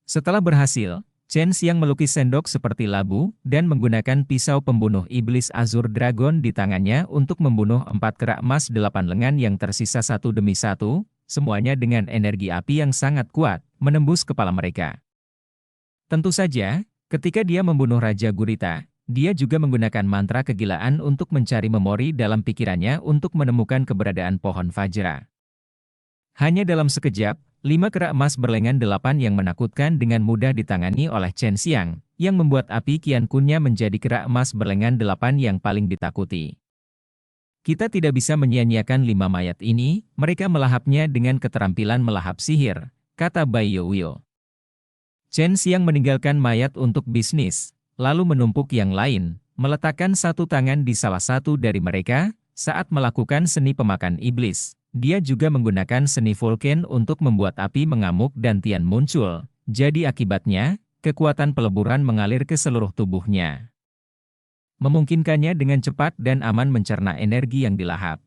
Setelah berhasil, Chen Xiang melukis sendok seperti labu, dan menggunakan pisau pembunuh iblis Azur Dragon di tangannya untuk membunuh 4 kera emas 8 lengan yang tersisa satu demi satu, semuanya dengan energi api yang sangat kuat, menembus kepala mereka. Tentu saja, ketika dia membunuh Raja Gurita, dia juga menggunakan mantra kegilaan untuk mencari memori dalam pikirannya untuk menemukan keberadaan pohon Fajra. Hanya dalam sekejap, 5 kera emas berlengan 8 yang menakutkan dengan mudah ditangani oleh Chen Xiang, yang membuat api Qian Kunnya menjadi kera emas berlengan 8 yang paling ditakuti. Kita tidak bisa menyia-nyiakan 5 mayat ini, mereka melahapnya dengan keterampilan melahap sihir, kata Bai Youyo. Chen Xiang meninggalkan mayat untuk bisnis, lalu menumpuk yang lain, meletakkan satu tangan di salah satu dari mereka, saat melakukan seni pemakan iblis. Dia juga menggunakan seni Vulcan untuk membuat api mengamuk dan Tian muncul, jadi akibatnya, kekuatan peleburan mengalir ke seluruh tubuhnya. Memungkinkannya dengan cepat dan aman mencerna energi yang dilahap.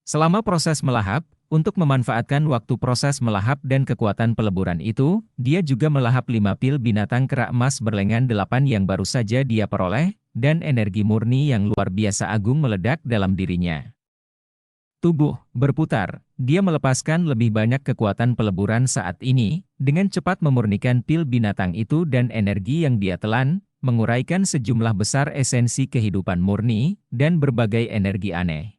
Selama proses melahap, untuk memanfaatkan waktu proses melahap dan kekuatan peleburan itu, dia juga melahap 5 pil binatang kera emas berlengan 8 yang baru saja dia peroleh, dan energi murni yang luar biasa agung meledak dalam dirinya. Tubuh berputar, dia melepaskan lebih banyak kekuatan peleburan saat ini, dengan cepat memurnikan pil binatang itu dan energi yang dia telan, menguraikan sejumlah besar esensi kehidupan murni, dan berbagai energi aneh.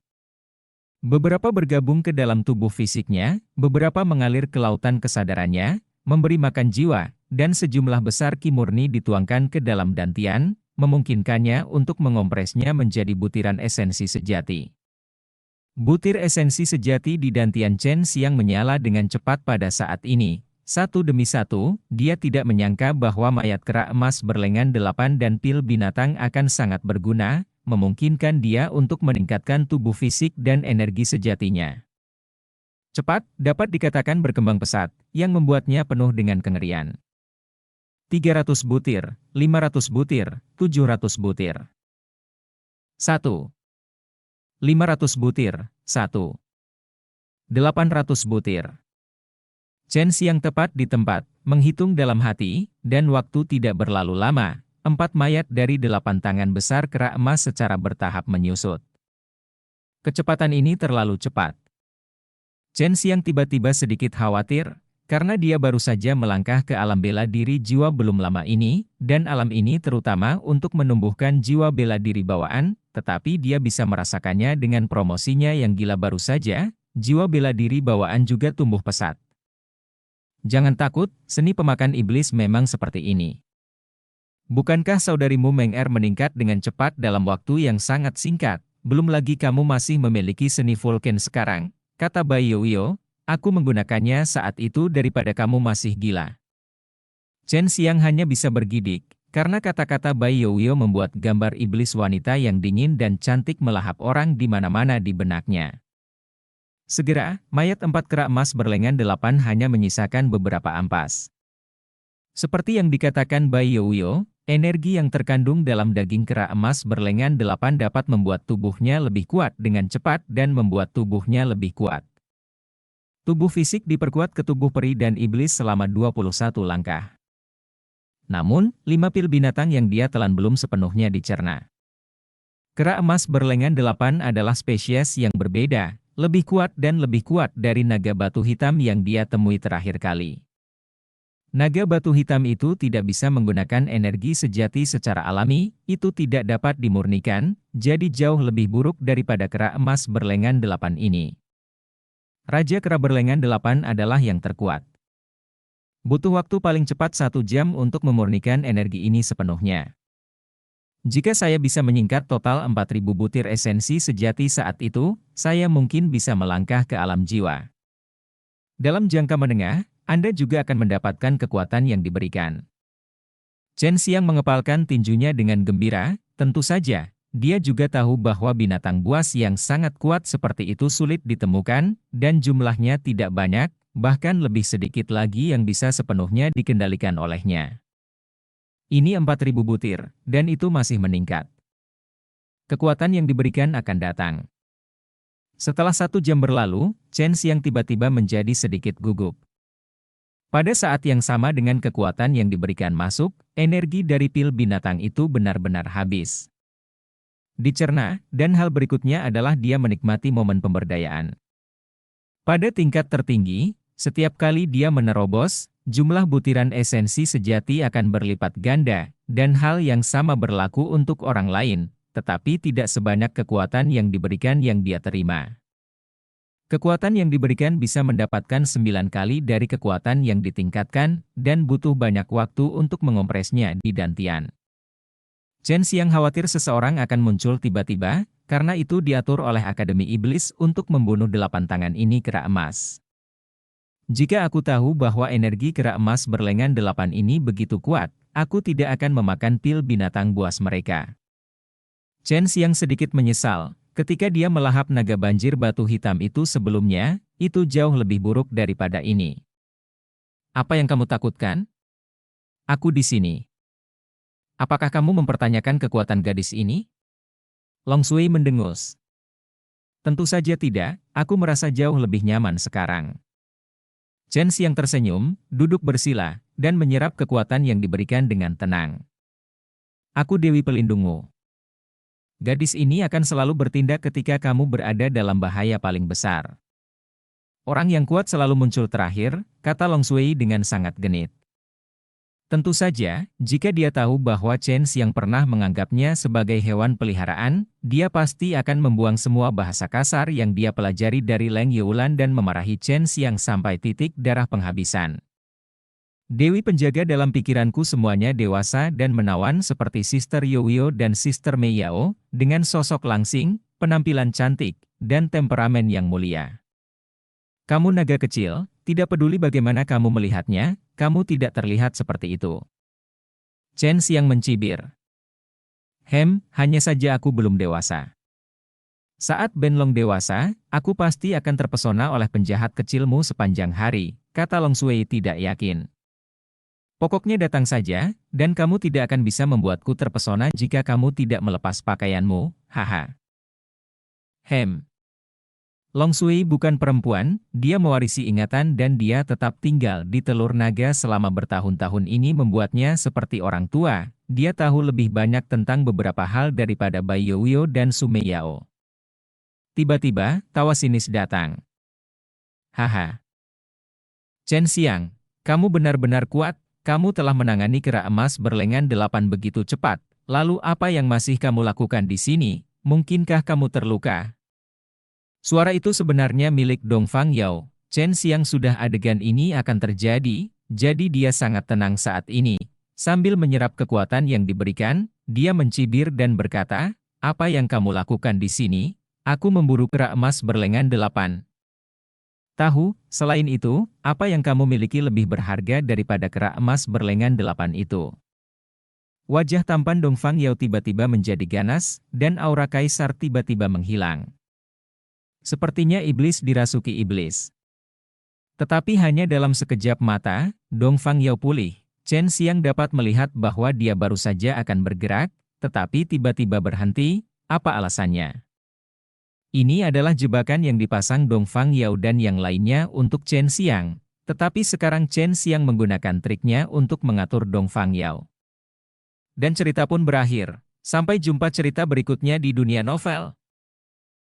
Beberapa bergabung ke dalam tubuh fisiknya, beberapa mengalir ke lautan kesadarannya, memberi makan jiwa, dan sejumlah besar ki murni dituangkan ke dalam dantian, memungkinkannya untuk mengompresnya menjadi butiran esensi sejati. Butir esensi sejati di dantian Chen Xiang menyala dengan cepat pada saat ini. Satu demi satu, dia tidak menyangka bahwa mayat kera emas berlengan 8 dan pil binatang akan sangat berguna, memungkinkan dia untuk meningkatkan tubuh fisik dan energi sejatinya. Cepat, dapat dikatakan berkembang pesat, yang membuatnya penuh dengan kengerian. 300 butir, 500 butir, 700 butir. 1. 500 butir, 1. 800 butir. Chen Xiang tepat di tempat, menghitung dalam hati, dan waktu tidak berlalu lama, 4 mayat dari 8 tangan besar kera emas secara bertahap menyusut. Kecepatan ini terlalu cepat. Chen Xiang tiba-tiba sedikit khawatir, karena dia baru saja melangkah ke alam bela diri jiwa belum lama ini, dan alam ini terutama untuk menumbuhkan jiwa bela diri bawaan, tetapi dia bisa merasakannya dengan promosinya yang gila baru saja, jiwa bela diri bawaan juga tumbuh pesat. Jangan takut, seni pemakan iblis memang seperti ini. Bukankah saudarimu Meng Er meningkat dengan cepat dalam waktu yang sangat singkat, belum lagi kamu masih memiliki seni Vulcan sekarang, kata Bai Youyo, aku menggunakannya saat itu daripada kamu masih gila. Chen Xiang hanya bisa bergidik, karena kata-kata Bai Youyo membuat gambar iblis wanita yang dingin dan cantik melahap orang di mana-mana di benaknya. Segera, mayat 4 kera emas berlengan 8 hanya menyisakan beberapa ampas. Seperti yang dikatakan Bai Youyo, energi yang terkandung dalam daging kera emas berlengan 8 dapat membuat tubuhnya lebih kuat dengan cepat dan membuat tubuhnya lebih kuat. Tubuh fisik diperkuat ke tubuh peri dan iblis selama 21 langkah. Namun, 5 pil binatang yang dia telan belum sepenuhnya dicerna. Kera emas berlengan 8 adalah spesies yang berbeda, lebih kuat dan lebih kuat dari naga batu hitam yang dia temui terakhir kali. Naga batu hitam itu tidak bisa menggunakan energi sejati secara alami, itu tidak dapat dimurnikan, jadi jauh lebih buruk daripada kera emas berlengan 8 ini. Raja kera berlengan 8 adalah yang terkuat. Butuh waktu paling cepat 1 jam untuk memurnikan energi ini sepenuhnya. Jika saya bisa menyingkat total 4.000 butir esensi sejati saat itu, saya mungkin bisa melangkah ke alam jiwa. Dalam jangka menengah, Anda juga akan mendapatkan kekuatan yang diberikan. Chen Xiang mengepalkan tinjunya dengan gembira, tentu saja, dia juga tahu bahwa binatang buas yang sangat kuat seperti itu sulit ditemukan, dan jumlahnya tidak banyak, bahkan lebih sedikit lagi yang bisa sepenuhnya dikendalikan olehnya. Ini 4.000 butir, dan itu masih meningkat. Kekuatan yang diberikan akan datang. Setelah 1 jam berlalu, Chen Xiang tiba-tiba menjadi sedikit gugup. Pada saat yang sama dengan kekuatan yang diberikan masuk, energi dari pil binatang itu benar-benar habis. Dicerna, dan hal berikutnya adalah dia menikmati momen pemberdayaan. Pada tingkat tertinggi, setiap kali dia menerobos, jumlah butiran esensi sejati akan berlipat ganda, dan hal yang sama berlaku untuk orang lain, tetapi tidak sebanyak kekuatan yang diberikan yang dia terima. Kekuatan yang diberikan bisa mendapatkan 9 kali dari kekuatan yang ditingkatkan, dan butuh banyak waktu untuk mengompresnya di Dantian. Chen Xiang khawatir seseorang akan muncul tiba-tiba, karena itu diatur oleh Akademi Iblis untuk membunuh 8 tangan ini kera emas. Jika aku tahu bahwa energi kera emas berlengan 8 ini begitu kuat, aku tidak akan memakan pil binatang buas mereka. Chen Xiang sedikit menyesal. Ketika dia melahap naga banjir batu hitam itu sebelumnya, itu jauh lebih buruk daripada ini. Apa yang kamu takutkan? Aku di sini. Apakah kamu mempertanyakan kekuatan gadis ini? Long Sui mendengus. Tentu saja tidak, aku merasa jauh lebih nyaman sekarang. Chen Xiang tersenyum, duduk bersila, dan menyerap kekuatan yang diberikan dengan tenang. Aku Dewi Pelindungmu. Gadis ini akan selalu bertindak ketika kamu berada dalam bahaya paling besar. Orang yang kuat selalu muncul terakhir, kata Long Sui dengan sangat genit. Tentu saja, jika dia tahu bahwa Chen Xiang pernah menganggapnya sebagai hewan peliharaan, dia pasti akan membuang semua bahasa kasar yang dia pelajari dari Leng Youlan dan memarahi Chen Xiang sampai titik darah penghabisan. Dewi penjaga dalam pikiranku semuanya dewasa dan menawan seperti Sister Youyo dan Sister Mei Yao, dengan sosok langsing, penampilan cantik, dan temperamen yang mulia. Kamu naga kecil, tidak peduli bagaimana kamu melihatnya, kamu tidak terlihat seperti itu. Chen Xiang mencibir. Hanya saja aku belum dewasa. Saat Benlong dewasa, aku pasti akan terpesona oleh penjahat kecilmu sepanjang hari, kata Long Sui tidak yakin. Pokoknya datang saja, dan kamu tidak akan bisa membuatku terpesona jika kamu tidak melepas pakaianmu, haha. Long Sui bukan perempuan, dia mewarisi ingatan dan dia tetap tinggal di Telur Naga selama bertahun-tahun ini membuatnya seperti orang tua, dia tahu lebih banyak tentang beberapa hal daripada Bai Youyo dan Su Mei Yao. Tiba-tiba, tawa sinis datang. Haha. Chen Xiang, kamu benar-benar kuat. Kamu telah menangani kera emas berlengan 8 begitu cepat, lalu apa yang masih kamu lakukan di sini? Mungkinkah kamu terluka? Suara itu sebenarnya milik Dongfang Yao. Chen Xiang sudah adegan ini akan terjadi, jadi dia sangat tenang saat ini. Sambil menyerap kekuatan yang diberikan, dia mencibir dan berkata, apa yang kamu lakukan di sini? Aku memburu kera emas berlengan 8. Tahu, selain itu, apa yang kamu miliki lebih berharga daripada kera emas berlengan 8 itu? Wajah tampan Dongfang Yao tiba-tiba menjadi ganas, dan aura kaisar tiba-tiba menghilang. Sepertinya iblis dirasuki iblis. Tetapi hanya dalam sekejap mata, Dongfang Yao pulih. Chen Xiang dapat melihat bahwa dia baru saja akan bergerak, tetapi tiba-tiba berhenti. Apa alasannya? Ini adalah jebakan yang dipasang Dongfang Yao dan yang lainnya untuk Chen Xiang. Tetapi sekarang Chen Xiang menggunakan triknya untuk mengatur Dongfang Yao. Dan cerita pun berakhir. Sampai jumpa cerita berikutnya di dunia novel.